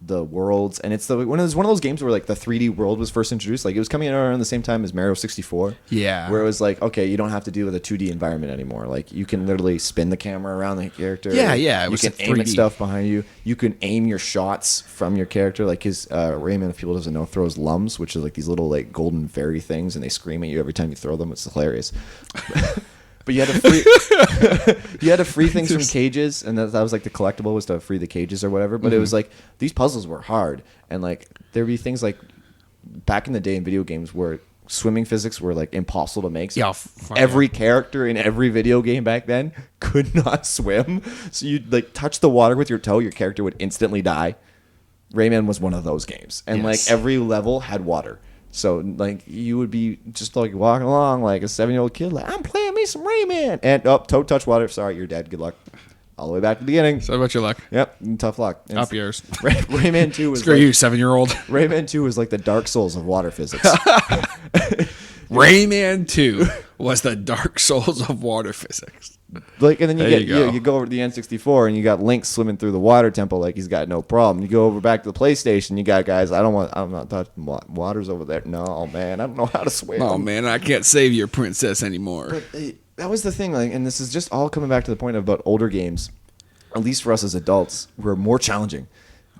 the worlds, and it's one of those games where like the 3D world was first introduced. Like it was coming out around the same time as Mario 64. Yeah. Where it was like, okay, you don't have to deal with a 2D environment anymore. Like you can literally spin the camera around the character. Yeah, yeah. It was you can aim at stuff behind you. You can aim your shots from your character. Like his Rayman, if people doesn't know, throws lums, which is like these little like golden fairy things, and they scream at you every time you throw them. It's hilarious. But you had to free things from cages, and that was like the collectible was to free the cages or whatever. But it was like these puzzles were hard, and like there'd be things like back in the day in video games where swimming physics were like impossible to make. So every character in every video game back then could not swim, so you'd like touch the water with your toe, your character would instantly die. Rayman was one of those games, and like every level had water. So, like, you would be just, like, walking along like a 7-year-old kid, like, I'm playing me some Rayman. And, toe touch water. Sorry, you're dead. Good luck. All the way back to the beginning. So about your luck. Yep, tough luck. Up yours. Rayman 2 was Screw you, 7-year-old. Rayman 2 was like the Dark Souls of water physics. Rayman 2 was the Dark Souls of water physics. Like, and then you go over to the N64 and you got Link swimming through the water temple like he's got no problem. You go over back to the PlayStation, you got guys, I'm not touching water's over there. No, man, I don't know how to swim. Oh man, I can't save your princess anymore. But that was the thing, like, and this is just all coming back to the point about older games, at least for us as adults, were more challenging.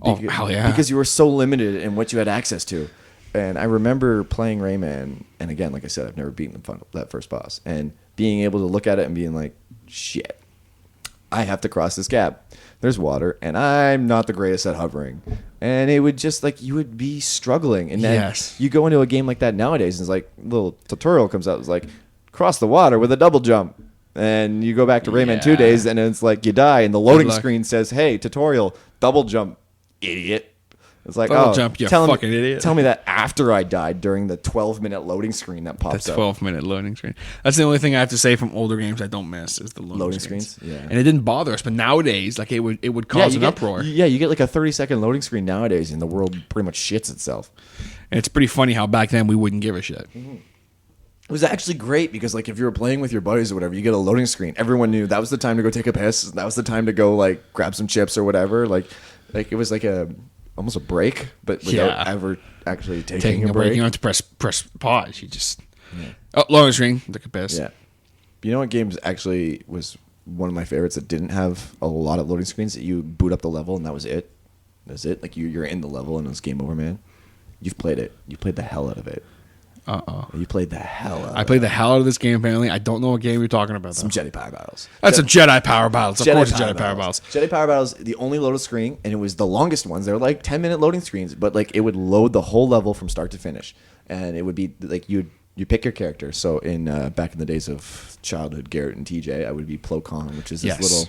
Oh, hell yeah. Because you were so limited in what you had access to. And I remember playing Rayman, and again, like I said, I've never beaten that first boss, and being able to look at it and being like, shit, I have to cross this gap. There's water, and I'm not the greatest at hovering. And it would just, like, you would be struggling. And then you go into a game like that nowadays, and it's like, a little tutorial comes out. It's like, cross the water with a double jump. And you go back to Rayman 2 days, and it's like, you die, and the loading screen says, hey, tutorial, double jump, idiot. It's like, double jump, you fucking idiot. Tell me that after I died during the 12-minute loading screen that pops up. The 12-minute loading screen. That's the only thing I have to say from older games I don't miss is the loading screens. Yeah. And it didn't bother us, but nowadays, like, it would cause an uproar. Yeah, you get like a 30-second loading screen nowadays, and the world pretty much shits itself. And it's pretty funny how back then we wouldn't give a shit. Mm-hmm. It was actually great because, like, if you were playing with your buddies or whatever, you get a loading screen. Everyone knew that was the time to go take a piss. That was the time to go, like, grab some chips or whatever. Like it was like almost a break, but without ever actually taking a break. You don't have to press pause. You just loading screen, take a piss. Yeah. You know what games actually was one of my favorites that didn't have a lot of loading screens? That you boot up the level and that was it. That's it. Like you're in the level and it's game over, man. You've played it. You played the hell out of it. You played the hell out of it. I played the hell out of this game, apparently. I don't know what game you're talking about, though. Some Jedi Power Battles. That's some Jedi Power Battles. Of course, Jedi Power Battles. Jedi Power Battles, the only loaded screen, and it was the longest ones. They were like 10-minute loading screens, but like it would load the whole level from start to finish. And it would be like you pick your character. So in back in the days of childhood, Garrett and TJ, I would be Plo Koon, which is this little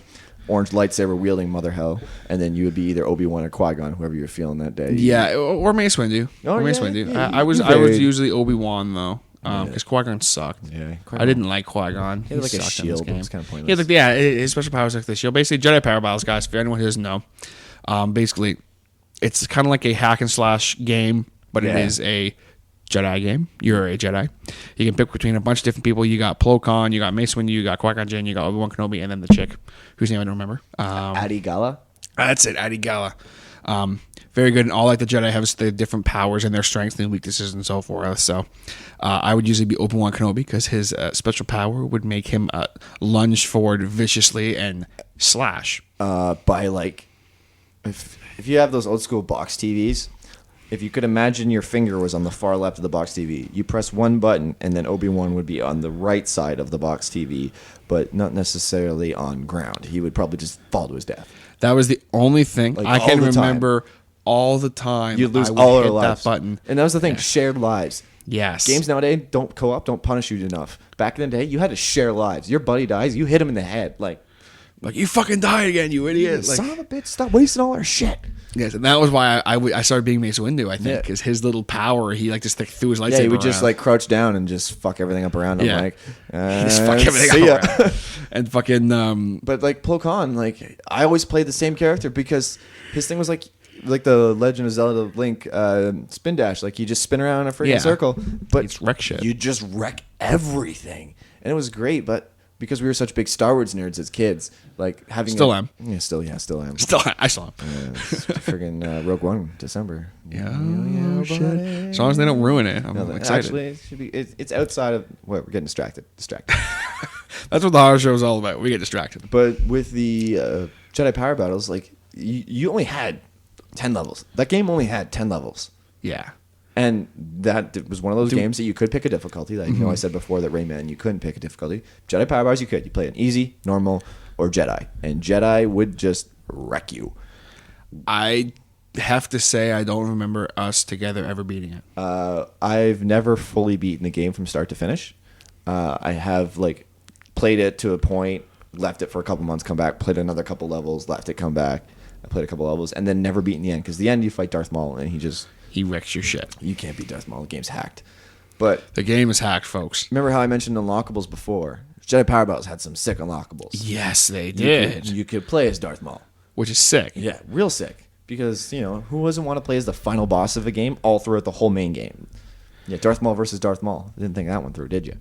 orange lightsaber wielding mother hell, and then you would be either Obi-Wan or Qui-Gon, whoever you're feeling that day. Yeah, or Mace Windu. I was usually Obi-Wan though. Because Qui-Gon sucked. Yeah, I didn't like Qui-Gon. He had like a shield. It was kind of pointless. His special powers like this shield. Basically, Jedi Power Battles, guys. For anyone who doesn't know, basically, it's kind of like a hack and slash game, but it is a Jedi game. You're a Jedi. You can pick between a bunch of different people. You got Plo Koon, you got Mace Windu, you got Qui-Gon Jinn, you got Obi-Wan Kenobi, and then the chick whose name I don't remember. Adi Gala. That's it, Adi Gala. Very good, and all like the Jedi have the different powers and their strengths and weaknesses and so forth. So, I would usually be Obi-Wan Kenobi because his special power would make him lunge forward viciously and slash. By like, if you have those old school box TVs, if you could imagine your finger was on the far left of the box TV, you press one button and then Obi-Wan would be on the right side of the box TV, but not necessarily on ground. He would probably just fall to his death. That was the only thing like, I can remember. All the time, you'd lose all our lives. That button, and that was the thing: shared lives. Yes. Games nowadays don't co-op, don't punish you enough. Back in the day, you had to share lives. Your buddy dies, you hit him in the head, like you fucking died again, you idiot! Like, son of a bitch, stop wasting all our shit. Yes, and that was why I started being Mace Windu. I think because his little power, he like just threw his lightsaber. Yeah, he would just like crouch down and just fuck everything up around him. Like, just fuck everything up around. And fucking. But like Plo Koon, like I always played the same character because his thing was like. like the Legend of Zelda Link spin dash. Like you just spin around in a freaking circle, but it's wreck shit. You just wreck everything, and it was great. But because we were such big Star Wars nerds as kids, like having still am. Yeah, still am. I still am. Friggin' Rogue One, December. Yeah, shit. As long as they don't ruin it, I'm excited. Actually, it should be. It's outside of what we're getting distracted. That's what the horror show is all about. We get distracted. But with the Jedi Power Battles, like you only had 10 levels. That game only had 10 levels. Yeah. And that was one of those games that you could pick a difficulty. Like, I said before that Rayman, you couldn't pick a difficulty. Jedi Power Battles, you could. You play an easy, normal, or Jedi. And Jedi would just wreck you. I have to say I don't remember us together ever beating it. I've never fully beaten the game from start to finish. I have, like, played it to a point, left it for a couple months, come back, played another couple levels, left it, come back. I played a couple levels, and then never beaten the end. Because the end, you fight Darth Maul, and he wrecks your shit. You can't beat Darth Maul. The game's hacked. But the game is hacked, folks. Remember how I mentioned unlockables before? Jedi Power Battles had some sick unlockables. Yes, they did. You could play as Darth Maul. Which is sick. Yeah, real sick. Because, who doesn't want to play as the final boss of a game all throughout the whole main game? Yeah, Darth Maul versus Darth Maul. Didn't think that one through, did you?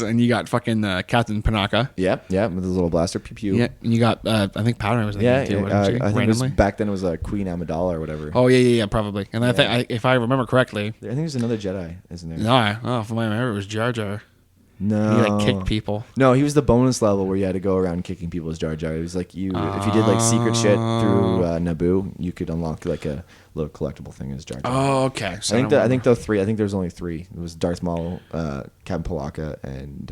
And you got fucking Captain Panaka. Yeah, with his little blaster. Pew pew. Yeah, and you got, I think Powder was in there too. I think back then it was Queen Amidala or whatever. Oh, yeah, probably. And I think, if I remember correctly. I think there's another Jedi, isn't there? No, from what I remember, it was Jar Jar. No. He kicked people. No, he was the bonus level where you had to go around kicking people as Jar Jar. It was like if you did secret shit through Naboo, you could unlock like a little collectible thing as Jar Jar. Oh, okay. So I think there's only 3. It was Darth Maul, Captain Palaka, and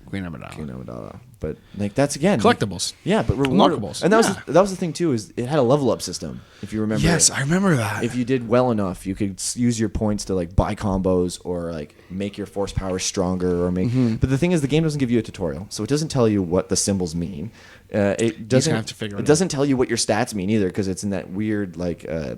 Queen Amidala. But that's again collectibles. Yeah, but unlockables. And that was the thing too, is it had a level up system, if you remember. Yes, I remember that. If you did well enough, you could use your points to buy combos or make your force power stronger or make. But the thing is, the game doesn't give you a tutorial, so it doesn't tell you what the symbols mean. It doesn't have to figure it out. It doesn't tell you what your stats mean either, because it's in that weird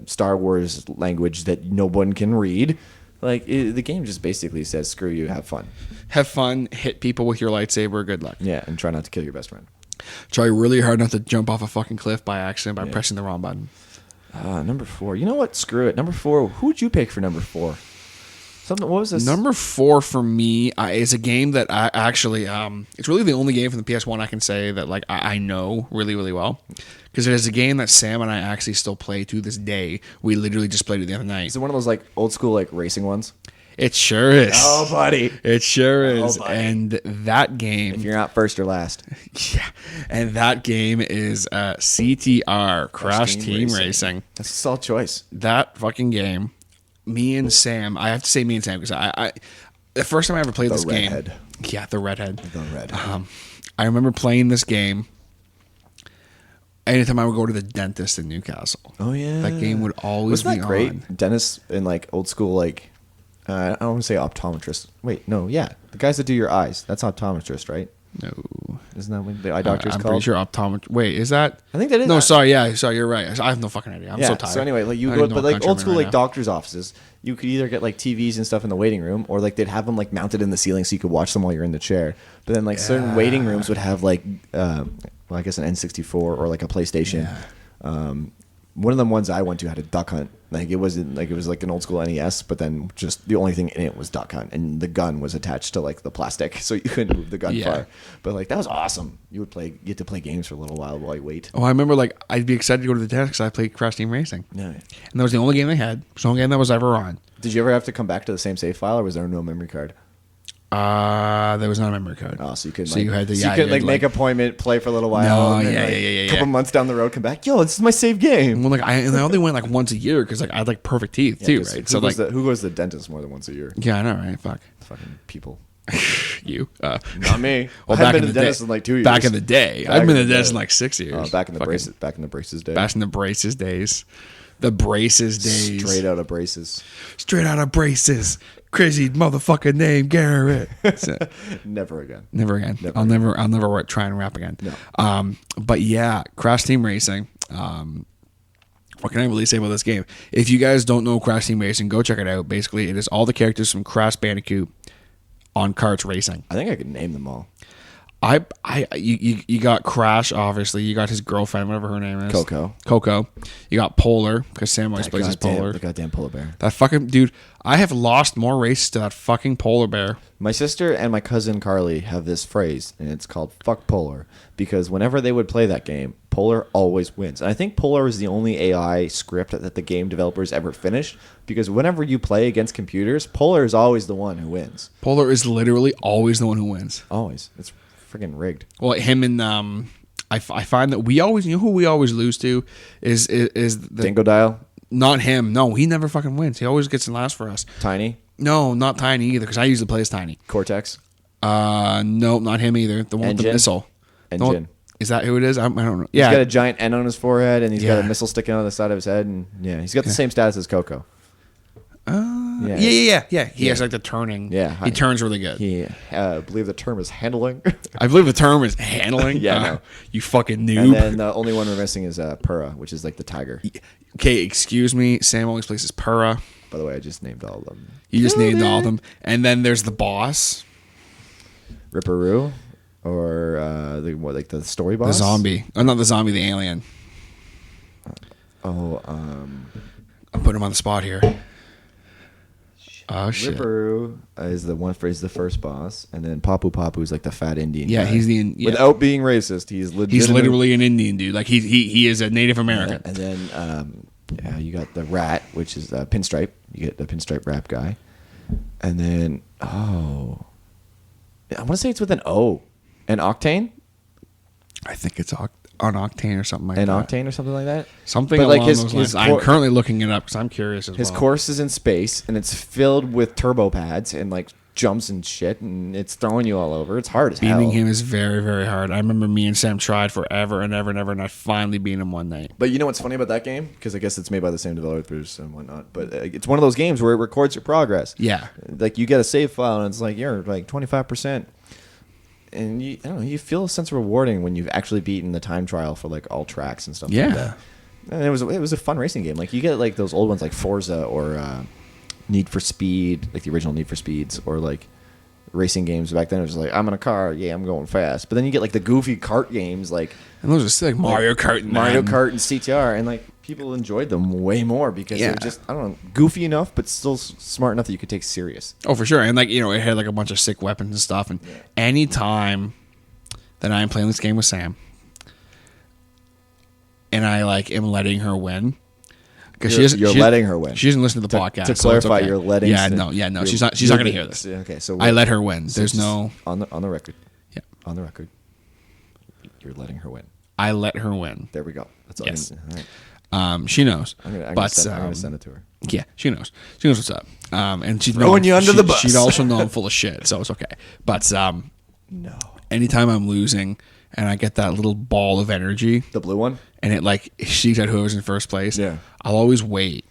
Star Wars language that no one can read. The game just basically says, screw you, have fun. Have fun, hit people with your lightsaber, good luck. Yeah, and try not to kill your best friend. Try really hard not to jump off a fucking cliff by accident by pressing the wrong button. Number 4. You know what? Screw it. Number 4. Who would you pick for number 4? What was this? Number 4 for me is a game that I actually, it's really the only game from the PS1 I can say that I know really, really well. Because it is a game that Sam and I actually still play to this day. We literally just played it the other night. Is it one of those old school racing ones? It sure is. Oh, buddy. It sure is. Buddy. And that game... If you're not first or last. Yeah. And that game is CTR, Crash Team Racing. That's a solid choice. That fucking game, me and Sam... I have to say me and Sam because I the first time I ever played this game... The redhead. Yeah, the redhead. The redhead. I remember playing this game anytime I would go to the dentist in Newcastle. Oh, yeah. That game would always Wasn't be that great? on. Dentists in old school, I don't want to say optometrist. Wait, no, yeah. The guys that do your eyes. That's optometrist, right? No. Isn't that what the eye doctor's I'm called? pretty sure optometrist. Wait, is that? I think that is. No, sorry. Yeah, sorry. You're right. I have no fucking idea. I'm so tired. So anyway, you I go, don't know but what country old I'm school in right now. doctors' offices, you could either get TVs and stuff in the waiting room, or they'd have them mounted in the ceiling so you could watch them while you're in the chair. But then certain waiting rooms would have I guess an N64 or a PlayStation. Yeah. One of the ones I went to had a Duck Hunt. It wasn't it was an old school NES, but then just the only thing in it was Duck Hunt, and the gun was attached to the plastic, so you couldn't move the gun far. But that was awesome. You get to play games for a little while you wait. Oh, I remember I'd be excited to go to the dentist because I played Crash Team Racing. Yeah. And that was the only game they had. It was the only game that was ever on. Did you ever have to come back to the same save file, or was there no memory card? There was not a memory card. Oh, so you could you had to you could make an appointment, play for a little while. No, and then, yeah. A couple months down the road, come back. Yo, this is my save game. Well, I only went once a year because I had perfect teeth too, right? Who goes to the dentist more than once a year? Yeah, I know, right? Fuck. Fucking people. You. Not me. Well, I haven't been to the dentist in 2 years. Back in the day. I've been to the dentist in 6 years. Oh, back in the braces days. Back in the braces days. The braces days. Straight out of braces. Straight out of braces. Crazy motherfucking name, Garrett. Never again. Never again. I'll never try and rap again. No. But yeah, Crash Team Racing. What can I really say about this game? If you guys don't know Crash Team Racing, go check it out. Basically, it is all the characters from Crash Bandicoot on karts racing. I think I could name them all. You got Crash, obviously. You got his girlfriend, whatever her name is. Coco. You got Polar, because Sam always plays as Polar. The goddamn polar bear. That fucking dude. I have lost more races to that fucking polar bear. My sister and my cousin Carly have this phrase, and it's called "fuck Polar," because whenever they would play that game, Polar always wins. And I think Polar is the only AI script that the game developers ever finished, because whenever you play against computers, Polar is always the one who wins. Polar is literally always the one who wins. Always. It's freaking rigged. Well, him and I find that we always, who we always lose to is the Dingo Dial? not him. No, he never fucking wins. He always gets in last for us. Tiny? No, not Tiny either, because I usually play as Tiny. Cortex? No, not him either. The one with the missile. Engine. Is that who it is? I don't know. Yeah, he's got a giant N on his forehead, and he's got a missile sticking on the side of his head, and he's got the same status as Coco. Yeah. He has like the turning. Yeah, he turns really good. I believe the term is handling. I believe the term is handling. No. You fucking noob. And then the only one we're missing is Purra, which is like the tiger. Okay, excuse me. Sam always plays as Purra. By the way, I just named all of them. You just named all of them. And then there's the boss. Ripperoo, or the story boss? The zombie. Oh, not the zombie, the alien. Oh, I'll put him on the spot here. Oh, shit. Ripperoo is the first boss, and then Papu is like the fat Indian Yeah, guy. he's the... Yeah. Without being racist, he's literally an Indian dude. Like, he is a Native American. And then you got the rat, which is Pinstripe. You get the Pinstripe rap guy. And then, I want to say it's with an O. An Octane? I think it's on Octane or something like An that. Octane or something like that? Something along those lines. I'm currently looking it up because I'm curious as well. His course is in space, and it's filled with turbo pads and like jumps and shit, and it's throwing you all over. It's hard as hell. Beating him is very, very hard. I remember me and Sam tried forever and ever and ever, and I finally beat him one night. But you know what's funny about that game? Because I guess it's made by the same developers and whatnot. But it's one of those games where it records your progress. Yeah. Like you get a save file, and it's like you're like 25%. And I don't know, you feel a sense of rewarding when you've actually beaten the time trial for like all tracks and stuff like that. And it was a fun racing game. Like you get like those old ones like Forza or Need for Speed, like the original Need for Speeds, or like racing games back then. It was like, I'm in a car, yeah, I'm going fast. But then you get like the goofy kart games, like and those are sick. Mario Kart and CTR, and like people enjoyed them way more because they're just, I don't know, goofy enough, but still smart enough that you could take serious. Oh, for sure. And like, it had like a bunch of sick weapons and stuff. And any time that I'm playing this game with Sam, and I like am letting her win. Because you're letting her win. She doesn't listen to the podcast. To clarify, okay. You're letting. Yeah, no. She's not going to hear this. Okay, so I let her win. So There's no on the record. Yeah, on the record. You're letting her win. I let her win. There we go. That's all. Yes. All right. She knows. I'm gonna send it to her. Yeah, she knows. She knows what's up. And she's throwing you under the bus. She'd also know I'm full of shit, so it's okay. But no. Anytime I'm losing and I get that little ball of energy, the blue one, and it like shoots at whoever's in first place, yeah, I'll always wait.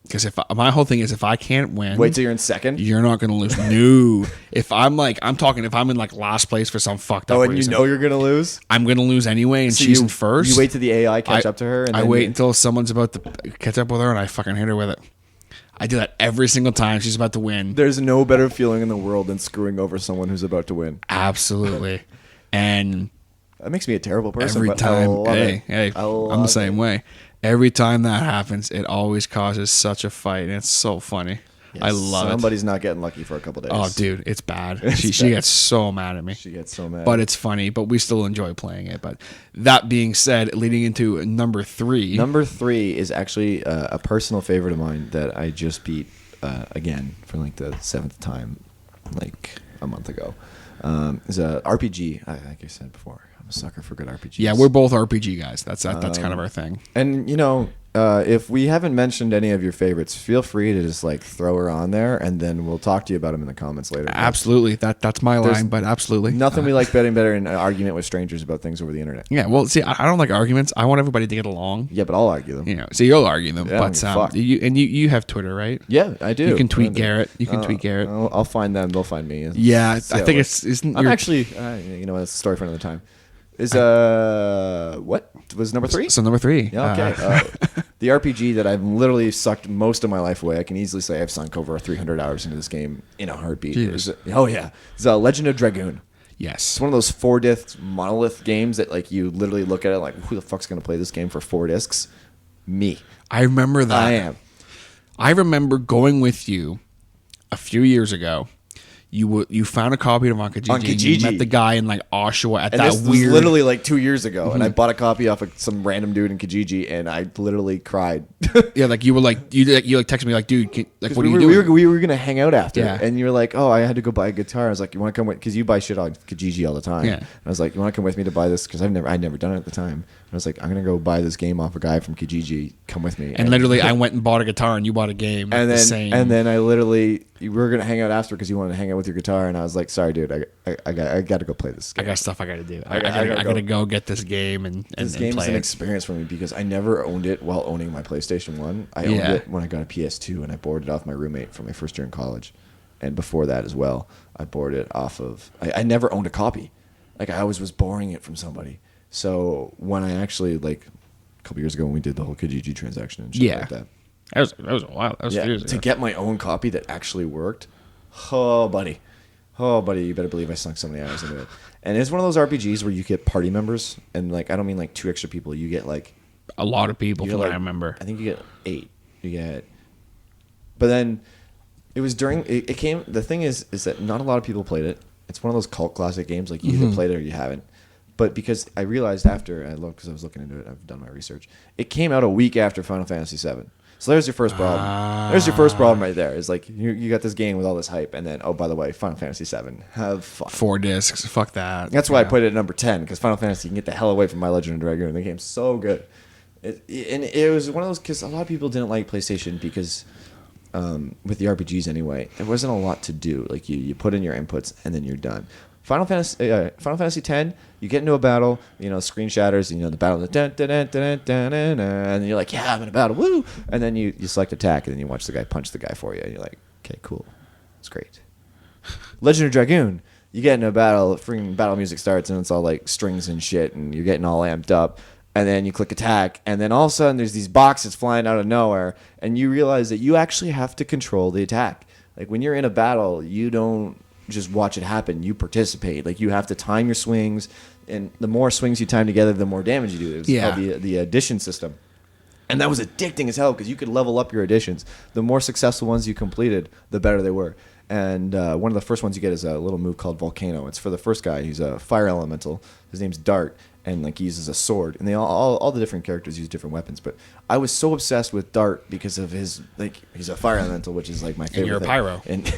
Because my whole thing is if I can't win, wait till you're in second. You're not going to lose. No, if I'm in like last place for some fucked up reason, you know you're going to lose, I'm going to lose anyway. And so she's in first. You wait till the AI catch up to her. And I wait until someone's about to catch up with her, and I fucking hit her with it. I do that every single time she's about to win. There's no better feeling in the world than screwing over someone who's about to win. Absolutely, and that makes me a terrible person. Every time, hey, I'm the same way. Every time that happens, it always causes such a fight, and it's so funny. Yes, I love it. Somebody's not getting lucky for a couple days. Oh, dude, it's bad. She gets so mad at me. She gets so mad. But it's funny, but we still enjoy playing it. But that being said, leading into number 3. Number 3 is actually a personal favorite of mine that I just beat again for like the 7th time, like a month ago. It's a RPG, like I said before. I'm a sucker for good RPGs. Yeah, we're both RPG guys. That's kind of our thing. And if we haven't mentioned any of your favorites, feel free to just like throw her on there, and then we'll talk to you about them in the comments later. Absolutely, that's my line. But absolutely, nothing we like better than an argument with strangers about things over the internet. Yeah, well, see, I don't like arguments. I want everybody to get along. Yeah, but I'll argue them. So you'll argue them. Yeah, but you have Twitter, right? Yeah, I do. You can tweet Garrett. Tweet Garrett. I'll find them. They'll find me. Yeah, I think I'm actually. It's a story for another time. Is what was number 3? So number 3. Yeah, okay. The RPG that I've literally sucked most of my life away. I can easily say I've sunk over 300 hours into this game in a heartbeat. It's Legend of Dragoon. Yes. It's one of those 4-disc monolith games that like you literally look at it like, who the fuck's gonna play this game for 4 discs? Me. I remember that. I am. I remember going with you a few years ago. You found a copy of it on Kijiji. On And you Kijiji. met the guy in like Oshawa at And that this was weird. literally like 2 years ago, and I bought a copy off of some random dude in Kijiji, and I literally cried. Yeah, like you were like you texted me like, dude, like what are you we doing? we were gonna hang out after, Yeah. and you were like, "Oh, I had to go buy a guitar." I was like, "You want to come with?" Because you buy shit on Kijiji all the time. Yeah. And I was like, "You want to come with me to buy this?" Because I'd never done it at the time. And I was like, "I'm gonna go buy this game off a guy from Kijiji. Come with me." And literally, I went and bought a guitar, and you bought a game. and the then same. and then I literally we were gonna hang out after because you wanted to hang out with your guitar, and I was like, "Sorry, dude, I got to go play this I game." got stuff I got to do. I I gotta gotta go get this game and This and game is play an it. experience for me because I never owned it while owning my PlayStation 1. I owned Yeah. it when I got a PS2, and I borrowed it off my roommate for my first year in college. And before that as well, I borrowed it off of... I never owned a copy. Like, I always was borrowing it from somebody. So when I actually, like, a couple years ago when we did the whole Kijiji transaction and shit like that. That was a while. That was a few years To ago. get my own copy that actually worked, oh, buddy. Oh, buddy, you better believe I sunk so many hours into it. And it's one of those RPGs where you get party members. And, like, I don't mean, like, 2 extra people. You get, like... A lot of people, You from get, what like, I remember. I think you get 8. You get... But then, it was during... It came... The thing is that not a lot of people played it. It's one of those cult classic games. Like, you either played it or you haven't. But because I realized after... Because I was looking into it. I've done my research. It came out a week after Final Fantasy VII. So there's your first problem. There's your first problem right there. Is like you got this game with all this hype, and then oh, by the way, Final Fantasy VII. Have fun. 4 discs. Fuck that. That's why I Yeah. put it at number 10 because Final Fantasy can get the hell away from My Legend of Dragoon. The game's so good. And it was one of those because a lot of people didn't like PlayStation because with the RPGs anyway, there wasn't a lot to do. Like you put in your inputs and then you're done. Final Fantasy X, you get into a battle, screen shatters, the battle, and you're like, yeah, I'm in a battle, woo! And then you select attack, and then you watch the guy punch the guy for you, and you're like, okay, cool, it's great. Legend of Dragoon, you get into a battle, freaking battle music starts, and it's all like strings and shit, and you're getting all amped up, and then you click attack, and then all of a sudden there's these boxes flying out of nowhere, and you realize that you actually have to control the attack. Like when you're in a battle, you don't just watch it happen. You participate. Like you have to time your swings, and the more swings you time together, the more damage you do. It's called the addition system, and that was addicting as hell because you could level up your additions. The more successful ones you completed, the better they were. And one of the first ones you get is a little move called Volcano. It's for the first guy. He's a fire elemental. His name's Dart, and like he uses a sword. And they all the different characters use different weapons. But I was so obsessed with Dart because of his he's a fire elemental, which is like my favorite. And you're a thing. pyro. And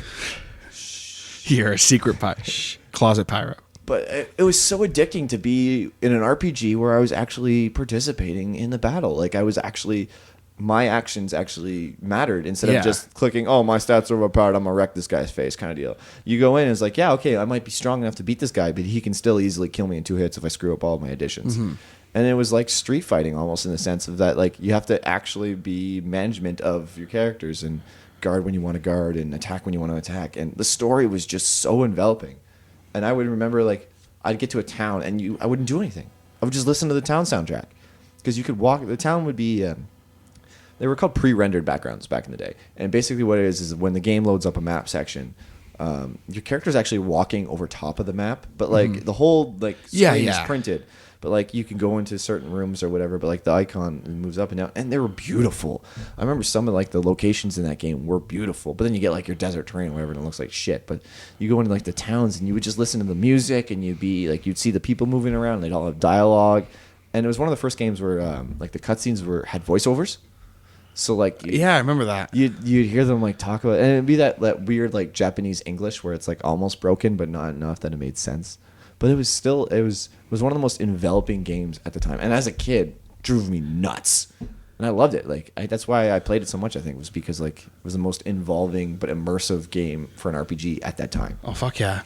You're a secret closet pyro. But it was so addicting to be in an RPG where I was actually participating in the battle. Like I was actually, my actions actually mattered instead of just clicking, oh, my stats are overpowered, I'm going to wreck this guy's face kind of deal. You go in and it's like, yeah, okay, I might be strong enough to beat this guy, but he can still easily kill me in 2 hits if I screw up all of my additions. Mm-hmm. And it was like street fighting almost in the sense of that, like you have to actually be management of your characters and guard when you want to guard and attack when you want to attack. And the story was just so enveloping. And I would remember, like, I'd get to a town and I wouldn't do anything. I would just listen to the town soundtrack because you could walk. The town would be. They were called pre-rendered backgrounds back in the day. And basically, what it is when the game loads up a map section, your character's actually walking over top of the map, but like the whole screen is printed. But like you can go into certain rooms or whatever, but like the icon moves up and down, and they were beautiful. I remember some of like the locations in that game were beautiful, but then you get like your desert terrain or whatever, and it looks like shit. But you go into like the towns, and you would just listen to the music, and you'd see the people moving around, and they'd all have dialogue. And it was one of the first games where like the cutscenes had voiceovers. So like I remember that. You'd hear them like talk about, and it'd be that weird like Japanese English where it's like almost broken, but not enough that it made sense. But it was one of the most enveloping games at the time, and as a kid, drove me nuts, and I loved it. Like that's why I played it so much. I think was because like it was the most involving but immersive game for an RPG at that time. Oh fuck yeah!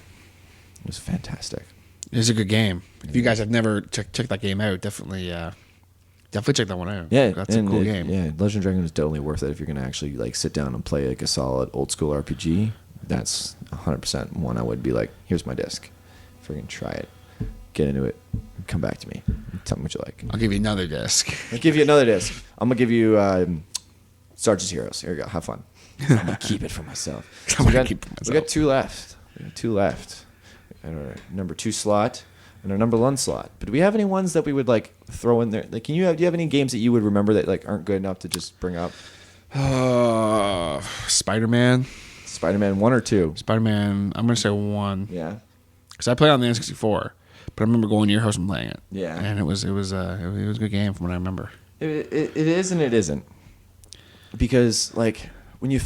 It was fantastic. It's a good game. If you guys have never checked that game out, definitely check that one out. Yeah, that's a cool game. Yeah, Legend of Dragoon is definitely worth it if you're gonna actually like sit down and play like a solid old school RPG. That's 100% one I would be like, here's my disc. Freaking try it, get into it, come back to me, tell me what you like. I'll give you another disc. I'll give you another disc. I'm gonna give you Sergeant's Heroes. Here you go. Have fun. I'm gonna keep it for myself. So we got 2 left. at our number 2 slot and our number 1 slot. But do we have any ones that we would like throw in there? Like, do you have any games that you would remember that like aren't good enough to just bring up? Spider-Man. Spider-Man 1 or 2? Spider-Man. I'm gonna say 1. Yeah. Because I played on the N64, but I remember going to your house and playing it. Yeah. And it was a good game from what I remember. It is and it isn't. Because like when you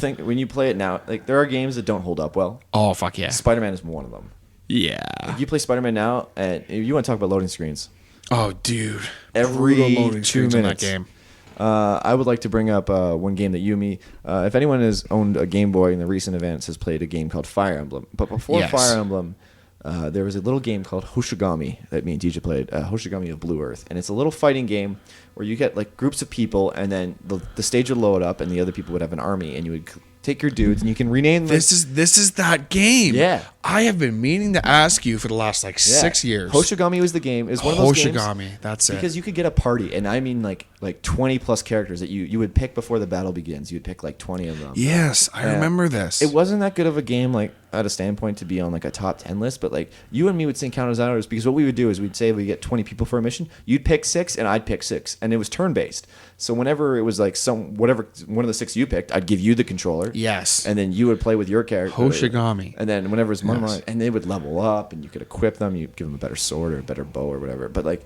play it now, like there are games that don't hold up well. Oh fuck yeah. Spider-Man is one of them. Yeah. Like you play Spider-Man now, and if you want to talk about loading screens. Oh dude. Every Brutal loading 2 screens in that minutes. game. I would like to bring up one game that you and me, if anyone has owned a Game Boy in the recent events, has played a game called Fire Emblem. But before Yes. Fire Emblem, there was a little game called Hoshigami that me and DJ played, Hoshigami of Blue Earth. And it's a little fighting game where you get like groups of people, and then the stage would load up, and the other people would have an army, and you would take your dudes, and you can rename them. This is that game. Yeah. I have been meaning to ask you for the last like 6 years. Hoshigami was the game. It was one of those games. Hoshigami, that's it. Because you could get a party, and I mean like 20 plus characters that you would pick before the battle begins. You would pick like 20 of them. Yes, I remember this. It wasn't that good of a game, like at a standpoint to be on like a top 10 list, but like you and me would sync counters hours because what we would do is we'd say we get 20 people for a mission. You'd pick 6 and I'd pick 6, and it was turn based. So whenever it was like whatever one of the 6 you picked, I'd give you the controller. Yes. And then you would play with your character. Hoshigami. And then whenever it was one of Yes. mine, and they would level up, and you could equip them. You give them a better sword or a better bow or whatever. But like,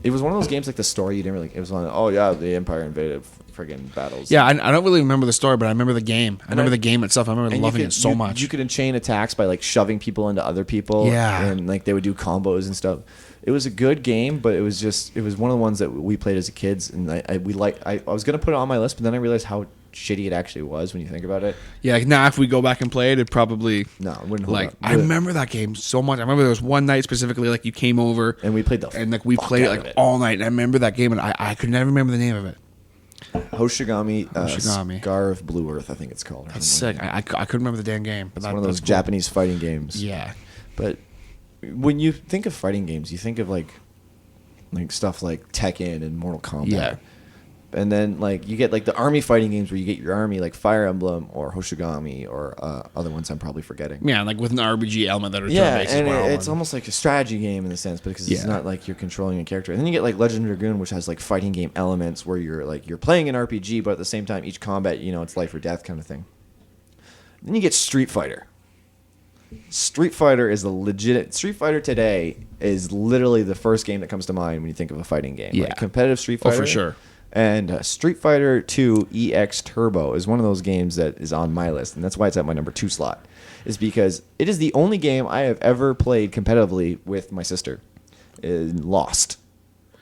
it was one of those games like the story you didn't really. It was on. Oh yeah, the Empire invaded friggin' battles. Yeah, I don't really remember the story, but I remember the game. I remember the game itself. I remember And loving you could, it so much. You could enchain attacks by like shoving people into other people. Yeah. And like they would do combos and stuff. It was a good game, but it was one of the ones that we played as kids, and I was gonna put it on my list, but then I realized how shitty it actually was when you think about it. Yeah, like now if we go back and play it, it probably No, it wouldn't hold like up. I remember that game so much. I remember there was one night specifically like you came over And we played we fuck played it out of like all night. And I remember that game, and I could never remember the name of it. Hoshigami. Scar of Blue Earth, I think it's called. That's sick. I couldn't remember the damn game. But It's one of those Japanese fighting games. Yeah. But when you think of fighting games, you think of like stuff like Tekken and Mortal Kombat. Yeah. And then like you get like the army fighting games where you get your army like Fire Emblem or Hoshigami or other ones I'm probably forgetting. Yeah, like with an RPG element that are Yeah, turn-based as and well. it's almost like a strategy game in the sense because it's Yeah. not like you're controlling a character. And then you get like Legend of Dragoon, which has like fighting game elements where you're playing an RPG, but at the same time each combat, it's life or death kind of thing. Then you get Street Fighter. Street Fighter today is literally the first game that comes to mind when you think of a fighting game. Yeah. Like competitive Street Oh, Fighter. for sure. And Street Fighter 2 EX Turbo is one of those games that is on my list, and that's why it's at my number 2 slot. Is because it is the only game I have ever played competitively with my sister. And lost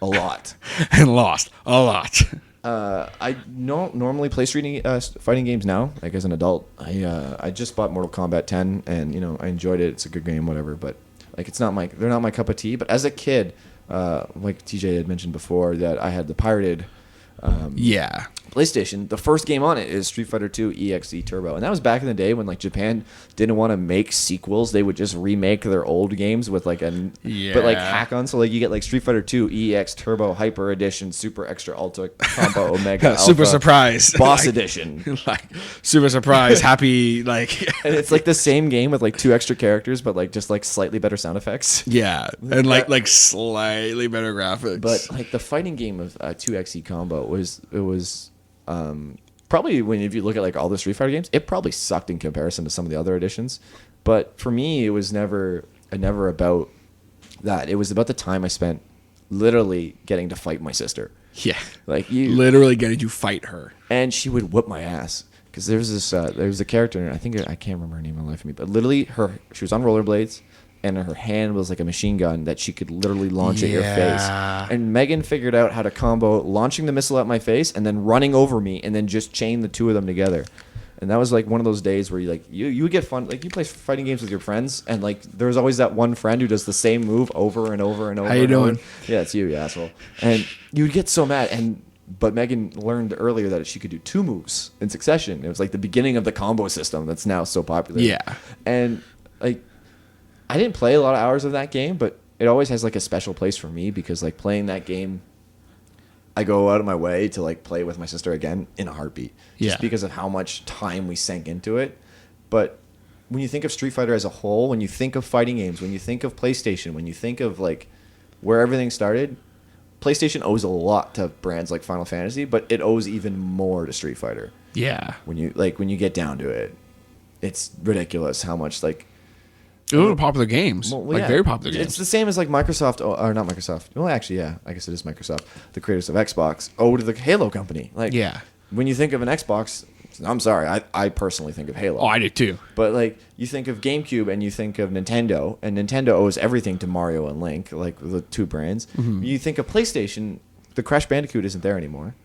a lot. and lost a lot. I don't normally play fighting games now. Like as an adult, I just bought Mortal Kombat 10, and I enjoyed it. It's a good game, whatever. But like they're not my cup of tea. But as a kid, like TJ had mentioned before, that I had the pirated Yeah. PlayStation. The first game on it is Street Fighter 2 EXE Turbo, and that was back in the day when like Japan didn't want to make sequels. They would just remake their old games with but like hack on. So like you get like Street Fighter 2 EX Turbo Hyper Edition Super Extra Ultra Combo Omega Super Alpha, surprise. Boss Edition. Like super surprise, happy like And it's like the same game with like 2 extra characters, but like just like slightly better sound effects. yeah, and like slightly better graphics. But like the fighting game of 2xe Combo was probably if you look at like all the Street Fighter games, it probably sucked in comparison to some of the other editions. But for me, it was never about that. It was about the time I spent literally getting to fight my sister. yeah, Like you literally getting to fight her. and she would whoop my ass because there was a character, I can't remember her name in life of me, but literally she was on rollerblades and her hand was like a machine gun that she could literally launch at your face. And Megan figured out how to combo launching the missile at my face and then running over me and then just chain the 2 of them together. And that was like one of those days where you would get fun. Like you play fighting games with your friends, and like there's always that one friend who does the same move over and over and over. How you doing? Yeah, it's you asshole. And you would get so mad. But Megan learned earlier that she could do 2 moves in succession. It was like the beginning of the combo system that's now so popular. Yeah. And like I didn't play a lot of hours of that game, but it always has like a special place for me because like playing that game, I go out of my way to like play with my sister again in a heartbeat, just Yeah. because of how much time we sank into it. But when you think of Street Fighter as a whole, when you think of fighting games, when you think of PlayStation, when you think of like where everything started, PlayStation owes a lot to brands like Final Fantasy, but it owes even more to Street Fighter. Yeah. When you get down to it, it's ridiculous how much like those are popular games. Well, like very popular games. It's the same as like Microsoft, or not Microsoft. Well, actually, yeah, I guess it is Microsoft. The creators of Xbox owe to the Halo company. Like, yeah. When you think of an Xbox, I'm sorry, I personally think of Halo. Oh, I do too. But like, you think of GameCube and you think of Nintendo, and Nintendo owes everything to Mario and Link, like the two brands. Mm-hmm. You think of PlayStation, the Crash Bandicoot isn't there anymore.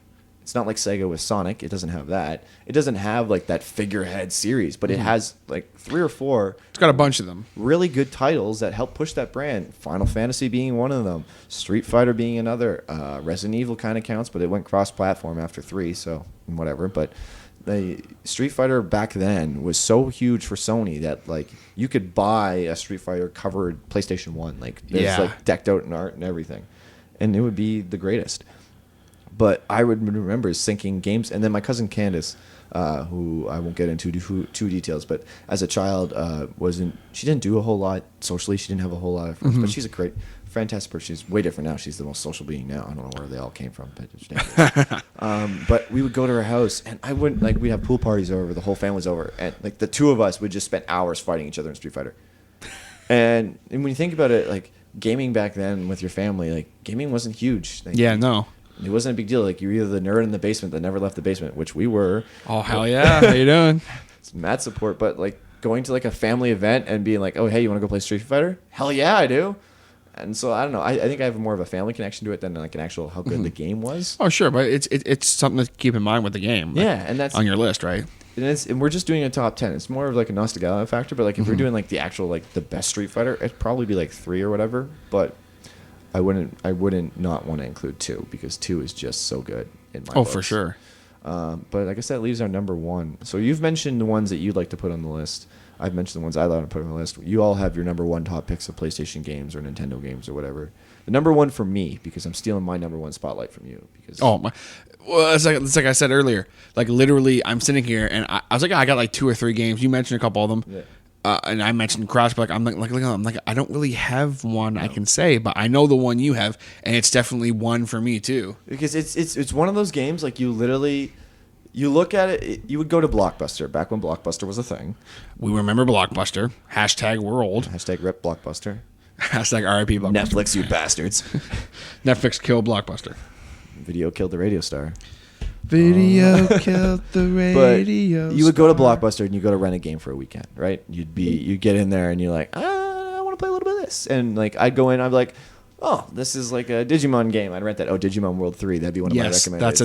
It's not like Sega with Sonic. It doesn't have that. It doesn't have like that figurehead series, but it has like 3 or 4. It's got a bunch of them. Really good titles that help push that brand. Final Fantasy being one of them. Street Fighter being another. Resident Evil kind of counts, but it went cross-platform after 3, so whatever. But the Street Fighter back then was so huge for Sony that like you could buy a Street Fighter covered PlayStation 1. Like it's like decked out in art and everything, and it would be the greatest. But I would remember syncing games, and then my cousin Candace, who I won't get into too details, but as a child, she didn't do a whole lot socially. She didn't have a whole lot of friends, but she's a great, fantastic person. She's way different now. She's the most social being now. I don't know where they all came from, but but we would go to her house, and I wouldn't like we'd have pool parties over. The whole family's over, and like the two of us would just spend hours fighting each other in Street Fighter. And when you think about it, like gaming back then with your family, like gaming wasn't huge. Like, Yeah, no. it wasn't a big deal. Like, you were either the nerd in the basement that never left the basement, which we were. Oh, hell yeah. How you doing? It's mad support. But, like, going to, like, a family event and being like, oh, hey, you want to go play Street Fighter? Hell yeah, I do. And so, I don't know. I think I have more of a family connection to it than, like, an actual how good the game was. Oh, sure. But it's something to keep in mind with the game. Yeah, and that's... on your list, right? And we're just doing a top 10. It's more of, like, a nostalgia factor. But, like, if we're doing, like, the actual, like, the best Street Fighter, it'd probably be, like, 3 or whatever. But... I wouldn't not want to include 2 because 2 is just so good in my books. For sure. But I guess that leaves our number 1. So you've mentioned the ones that you'd like to put on the list. I've mentioned the ones I'd like to put on the list. You all have your number 1 top picks of PlayStation games or Nintendo games or whatever. The number 1 for me, because I'm stealing my number 1 spotlight from you. Because well, it's like I said earlier. Like literally, I'm sitting here and I was like, I got like 2 or 3 games. You mentioned a couple of them. Yeah. And I mentioned Crash, but I'm like, I don't really have one I can say, but I know the one you have, and it's definitely one for me too. Because it's one of those games like you look at it. You would go to Blockbuster back when Blockbuster was a thing. We remember Blockbuster. Hashtag we're old. Hashtag rep Blockbuster. Hashtag RIP Blockbuster. Netflix, you bastards. Netflix killed Blockbuster. Video killed the radio star. Video killed the radio. But you would go to Blockbuster and you go to rent a game for a weekend, right? You'd get in there and you're like, I want to play a little bit of this, and like I'd go in, I'd be like, oh, this is like a Digimon game. I'd rent that. Oh, Digimon World 3. That'd be one of my recommended. That's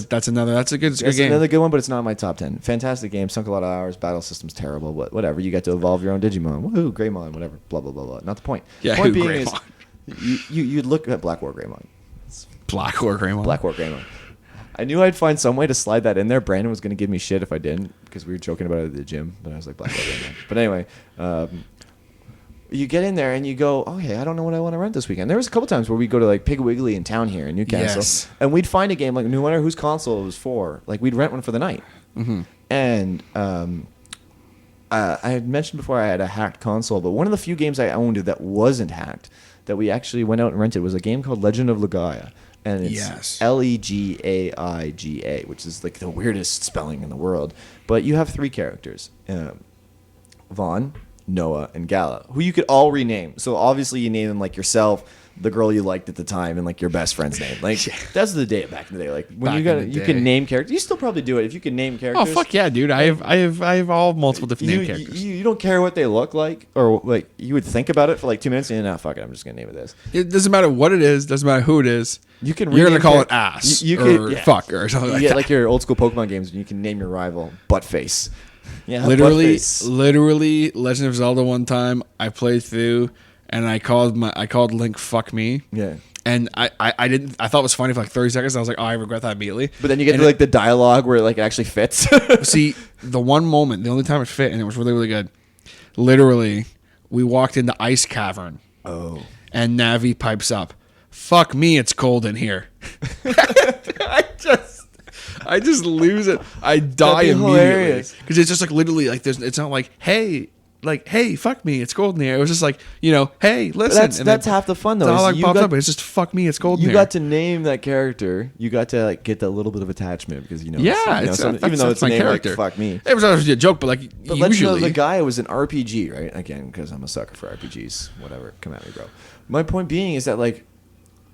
a good game. Another good one, but it's not in my top 10. Fantastic game, sunk a lot of hours. Battle system's terrible, but whatever. You get to evolve your own Digimon. Woohoo, Greymon, whatever. Blah blah blah blah. Not the point. Yeah, the point being Greymon. is you'd look at Black War Greymon. Black War Greymon. I knew I'd find some way to slide that in there. Brandon was going to give me shit if I didn't because we were joking about it at the gym. But I was like, Black War Greymon. But anyway, you get in there and you go, okay, I don't know what I want to rent this weekend. There was a couple times where we'd go to like Pig Wiggly in town here in Newcastle, and we'd find a game like no matter whose console it was for, like we'd rent one for the night. Mm-hmm. And I had mentioned before I had a hacked console, but one of the few games I owned that wasn't hacked that we actually went out and rented was a game called Legend of Legaia. And it's Legaiga, which is like the weirdest spelling in the world. But you have 3 characters, Vaughn, Noah, and Gala, who you could all rename. So obviously you name them like yourself, the girl you liked at the time, and like your best friend's name. Like that's the day back in the day. Like when you can name characters. You still probably do it if you can name characters. Oh fuck yeah, dude! I have all multiple different name characters. You don't care what they look like, or like you would think about it for like 2 minutes, and fuck it, I'm just gonna name it this. It doesn't matter what it is. Doesn't matter who it is. You're gonna call it ass or fuck or something like that. Yeah, like your old school Pokemon games, and you can name your rival Buttface. Yeah, literally, Legend of Zelda. One time I played through, and I called Link "fuck me." Yeah. And I thought it was funny for like 30 seconds. I was like, oh, I regret that immediately. But then you get to like the dialogue where like it actually fits. See, the one moment, the only time it fit, and it was really, really good. Literally, we walked into Ice Cavern. Oh. And Navi pipes up, "Fuck me, it's cold in here." I just lose it. I die immediately because it's just like literally like it's not like, hey, like, hey, fuck me, it's cold in here. It was just like, hey, listen. That's half the fun though. All is like you pops got- up, and it's just fuck me, it's cold in You here. got to name that character. You got to like get that little bit of attachment because Yeah, even though it's my named character. like fuck me. It was obviously a joke, but like But Legend of usually, the Guy was an RPG, right? Again, because I'm a sucker for RPGs. Whatever, come at me, bro. My point being is that like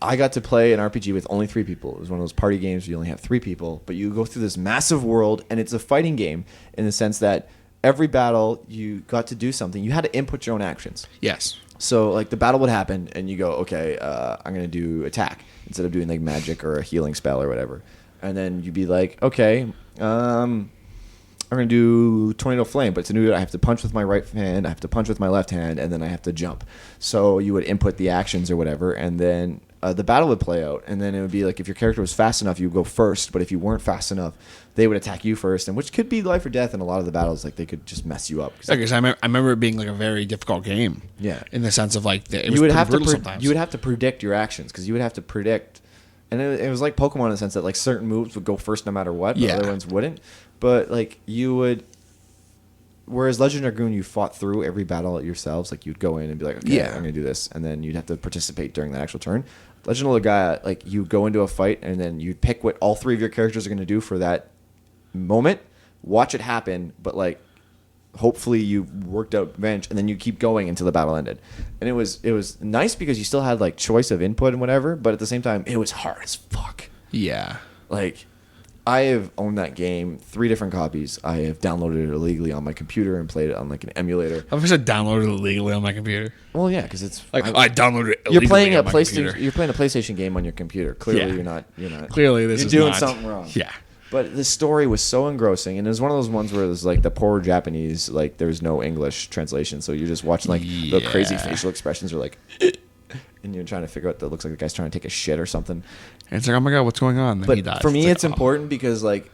I got to play an RPG with only 3 people. It was one of those party games where you only have 3 people, but you go through this massive world, and it's a fighting game in the sense that every battle you got to do something. You had to input your own actions. yes, So like the battle would happen, and you go, okay, I'm gonna do attack instead of doing like magic or a healing spell or whatever. And then you'd be like, okay, I'm gonna do tornado flame, but to do it, I have to punch with my right hand, I have to punch with my left hand, and then I have to jump. So you would input the actions or whatever, and then the battle would play out. And then it would be like if your character was fast enough, you would go first. But if you weren't fast enough, they would attack you first, and which could be life or death in a lot of the battles. Like they could just mess you up. because I remember it being like a very difficult game. Yeah. in the sense of like it was you would pretty have brutal to sometimes. you would have to predict your actions because you would have to predict, and it was like Pokemon in the sense that like certain moves would go first no matter what, but Yeah. other ones wouldn't. But like you would, whereas Legend of Dragoon, you fought through every battle yourselves. Like you'd go in and be like, okay, Yeah. I'm gonna do this, and then you'd have to participate during the actual turn. Legend of the Gaia, like you go into a fight and then you pick what all 3 of your characters are gonna do for that moment, watch it happen, but like hopefully you worked out bench, and then you keep going until the battle ended. And it was nice because you still had like choice of input and whatever, but at the same time it was hard as fuck. yeah. Like I have owned that game 3 different copies. I have downloaded it illegally on my computer and played it on like an emulator. I've just downloaded it illegally on my computer. Well, yeah, because it's Like I downloaded it. you're illegally playing a on my PlayStation. computer. You're playing a PlayStation game on your computer. Clearly, Yeah. you're not. You're not. Clearly, this you're is doing not- something wrong. Yeah. But the story was so engrossing, and it was one of those ones where it was like the poor Japanese, like there's no English translation, so you're just watching like the crazy Yeah. facial expressions are like, and you're trying to figure out that it looks like the guy's trying to take a shit or something. And it's like, oh my god, what's going on? Then he But dies. for me, like, it's oh. important because like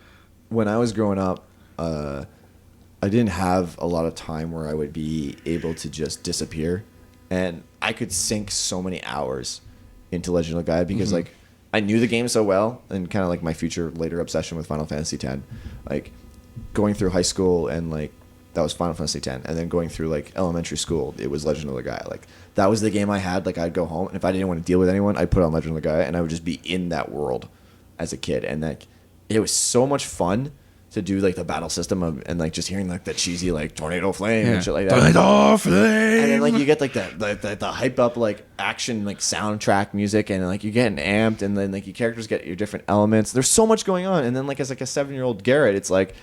when I was growing up, I didn't have a lot of time where I would be able to just disappear, and I could sink so many hours into Legend of the Gaia because like I knew the game so well, and kind of like my future later obsession with Final Fantasy X, like going through high school and like that was Final Fantasy X, and then going through like elementary school, it was Legend of the Gaia. Like that was the game I had. Like I'd go home, and if I didn't want to deal with anyone, I'd put on Legend of the Gaia, and I would just be in that world as a kid, and like it was so much fun to do like the battle system of, and like just hearing like the cheesy like tornado flame and shit like that. Tornado flame. And then like you get like the hype up like action like soundtrack music, and like you're getting amped, and then like your characters get your different elements. There's so much going on, and then like as like a 7-year-old Garrett, it's like,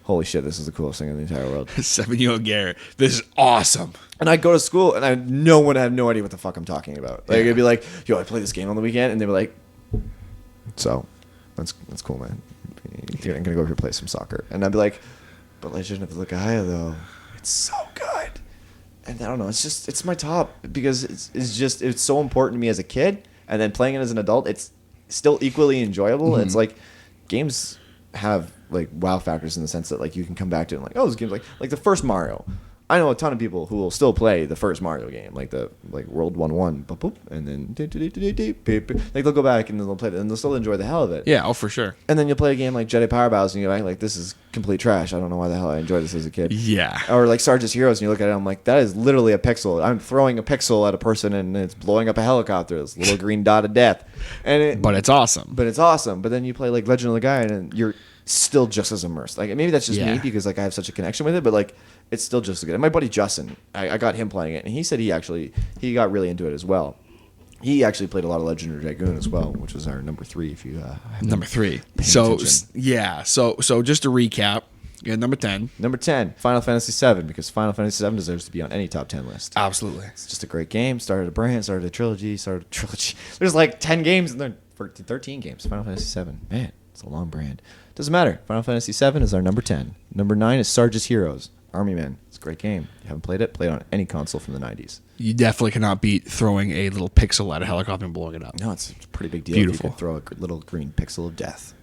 holy shit, this is the coolest thing in the entire world. 7-year-old Garrett. This is awesome. And I'd go to school, and I had no idea what the fuck I'm talking about. Like it'd be like, yo, I played this game on the weekend, and they'd be like, so that's cool, man. I'm gonna go here play some soccer, and I'd be like, but Legend of the Gaia though, it's so good. And I don't know, it's my top because it's so important to me as a kid, and then playing it as an adult, it's still equally enjoyable. It's like games have like wow factors in the sense that like you can come back to it and like, oh, this game's like the first Mario. I know a ton of people who will still play the first Mario game, like the World 1-1, boop, boop, and then like they'll go back and they'll play it and they'll still enjoy the hell of it. Yeah, oh for sure. And then you'll play a game like Jedi Power Battles and you're like this is complete trash. I don't know why the hell I enjoyed this as a kid. Yeah. Or like Sarge's Heroes, and you look at it, I'm like, that is literally a pixel. I'm throwing a pixel at a person and it's blowing up a helicopter. This little green dot of death. But it's awesome. But it's awesome. But then you play like Legend of the Gaia and you're still just as immersed. Like maybe that's just me because like I have such a connection with it, but like it's still just as good. And my buddy Justin, I got him playing it, and he said he got really into it as well. He actually played a lot of Legend of Dragoon as well, which was our number 3. If you number 3. So attention. yeah, so just to recap, yeah, number 10. Number 10, Final Fantasy VII, because Final Fantasy VII deserves to be on any top 10 list. Absolutely. It's just a great game. Started a brand, started a trilogy. There's like 10 games and then 13 games. Final Fantasy VII, man, it's a long brand. Doesn't matter. Final Fantasy VII is our number 10. Number 9 is Sarge's Heroes. Army Men. It's a great game. If you haven't played it, play it on any console from the 90s. You definitely cannot beat throwing a little pixel at a helicopter and blowing it up. No, it's a pretty big deal. Beautiful. If you can throw a little green pixel of death.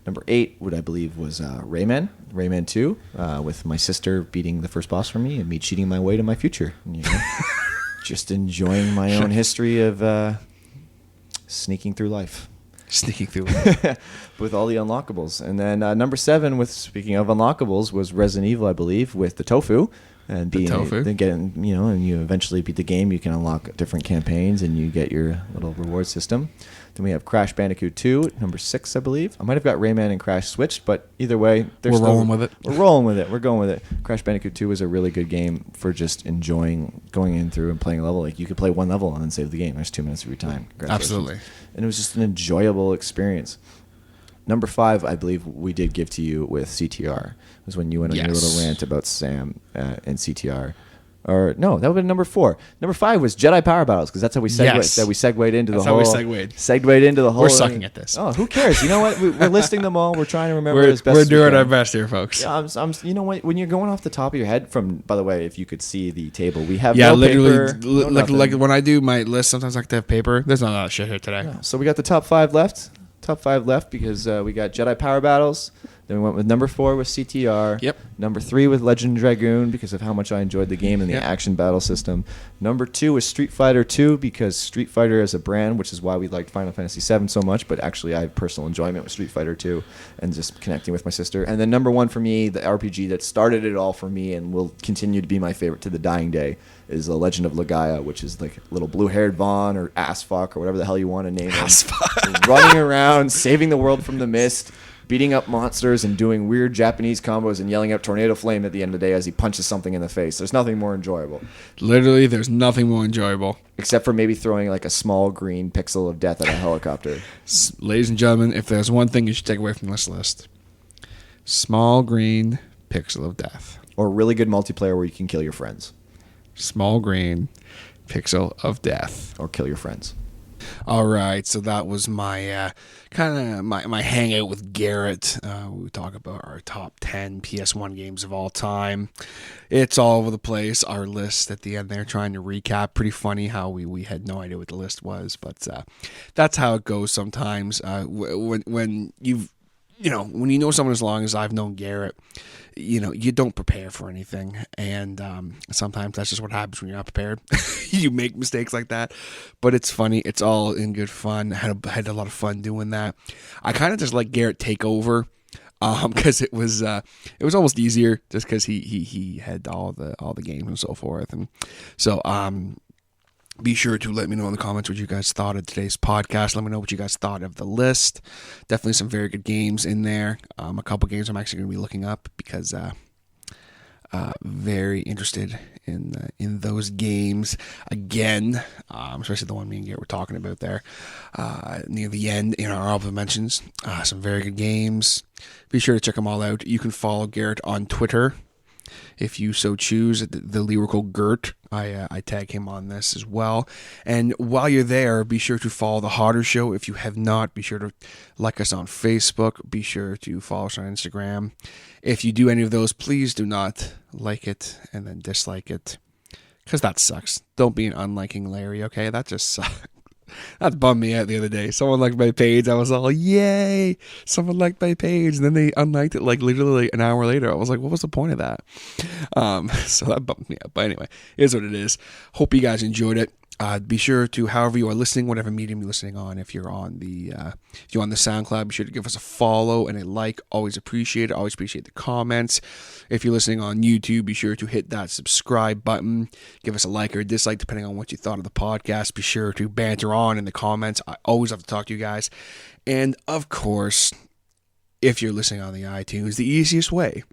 Number 8, what I believe was Rayman 2, with my sister beating the first boss for me and me cheating my way to my future. And, just enjoying my own history of sneaking through life. Sneaking through. With all the unlockables. And then number 7, speaking of unlockables, was Resident Evil, I believe, with the tofu, And The tofu. then getting, and you eventually beat the game. You can unlock different campaigns, and you get your little reward system. Then we have Crash Bandicoot 2, number 6, I believe. I might have got Rayman and Crash switched, but either way, we're rolling with it. We're rolling with it. We're going with it. Crash Bandicoot 2 was a really good game for just enjoying going in through and playing a level. Like, you could play one level and then save the game. There's 2 minutes of your time. Absolutely. And it was just an enjoyable experience. Number 5, I believe we did give to you with CTR. It was when you went on your little rant about Sam and CTR. Or no, that would have been number 4. Number 5 was Jedi Power Battles, because that's how we segued. Yes. That we segued into That's the whole. how we segued. Segued into the whole. We're sucking at this. Oh, who cares? You know what? We're listing them all. We're trying to remember We're as best. we're as we doing can. our best here, folks. Yeah, you know what? When you're going off the top of your head, by the way, if you could see the table, we have literally, paper, no like nothing. when I do my list, sometimes I like to have paper. There's not a lot of shit here today. Yeah. So we got the top 5 left. Top 5 left because we got Jedi Power Battles. Then we went with number 4 with CTR. Yep. Number 3 with Legend Dragoon because of how much I enjoyed the game and the Yep. action battle system. Number 2 was Street Fighter 2 because Street Fighter as a brand, which is why we liked Final Fantasy 7 so much, but actually I have personal enjoyment with Street Fighter 2 and just connecting with my sister. And then number 1 for me, the RPG that started it all for me and will continue to be my favorite to the dying day, is The Legend of Legaia, which is like little blue-haired Vaughn or Assfuck or whatever the hell you want to name him. Running around, saving the world from the mist, beating up monsters and doing weird Japanese combos and yelling out Tornado Flame at the end of the day as he punches something in the face. There's nothing more enjoyable. Literally, there's nothing more enjoyable. Except for maybe throwing like a small green pixel of death at a helicopter. Ladies and gentlemen, if there's one thing you should take away from this list, small green pixel of death. Or really good multiplayer where you can kill your friends. Small green pixel of death. Or kill your friends. All right, so that was my kind of my hangout with Garrett. We talk about our top 10 PS1 games of all time. It's all over the place. Our list at the end there, trying to recap. Pretty funny how we had no idea what the list was, but that's how it goes sometimes. When you know someone as long as I've known Garrett, you don't prepare for anything, and sometimes that's just what happens when you're not prepared. You make mistakes like that, but it's funny. It's all in good fun. Had a lot of fun doing that. I kind of just let Garrett take over, because it was almost easier just because he had all the games and so forth, and so be sure to let me know in the comments what you guys thought of today's podcast. Let me know what you guys thought of the list. Definitely some very good games in there. A couple games I'm actually going to be looking up because very interested in those games again, especially the one me and Garrett were talking about there near the end in our honorable mentions. Some very good games. Be sure to check them all out. You can follow Garrett on Twitter if you so choose, the lyrical Gert. I tag him on this as well. And while you're there, be sure to follow The Hotter Show. If you have not, be sure to like us on Facebook. Be sure to follow us on Instagram. If you do any of those, please do not like it and then dislike it, because that sucks. Don't be an unliking Larry, okay? That just sucks. That bummed me out the other day. Someone liked my page. I was all, yay! Someone liked my page. And then they unliked it like literally an hour later. I was like, what was the point of that? So that bummed me out. But anyway, it is what it is. Hope you guys enjoyed it. Be sure to, however you are listening, whatever medium you're listening on, if you're on the SoundCloud, be sure to give us a follow and a like. Always appreciate it. Always appreciate the comments. If you're listening on YouTube, be sure to hit that subscribe button. Give us a like or a dislike, depending on what you thought of the podcast. Be sure to banter on in the comments. I always love to talk to you guys. And of course, if you're listening on the iTunes, the easiest way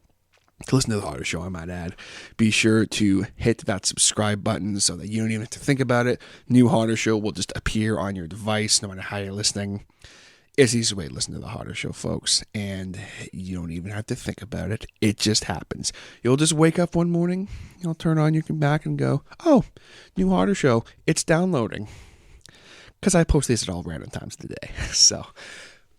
to listen to The Hotter Show, I might add, be sure to hit that subscribe button so that you don't even have to think about it. New Hotter Show will just appear on your device no matter how you're listening. It's the easy way to listen to The Hotter Show, folks, and you don't even have to think about it. It just happens. You'll just wake up one morning, you'll turn on your back and go, oh, New Hotter Show, it's downloading. Because I post these at all random times of the day. So,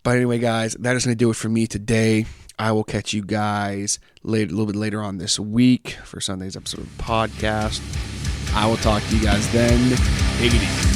but anyway, guys, that is going to do it for me today. I will catch you guys a little bit later on this week for Sunday's episode of the podcast. I will talk to you guys then. Take it easy.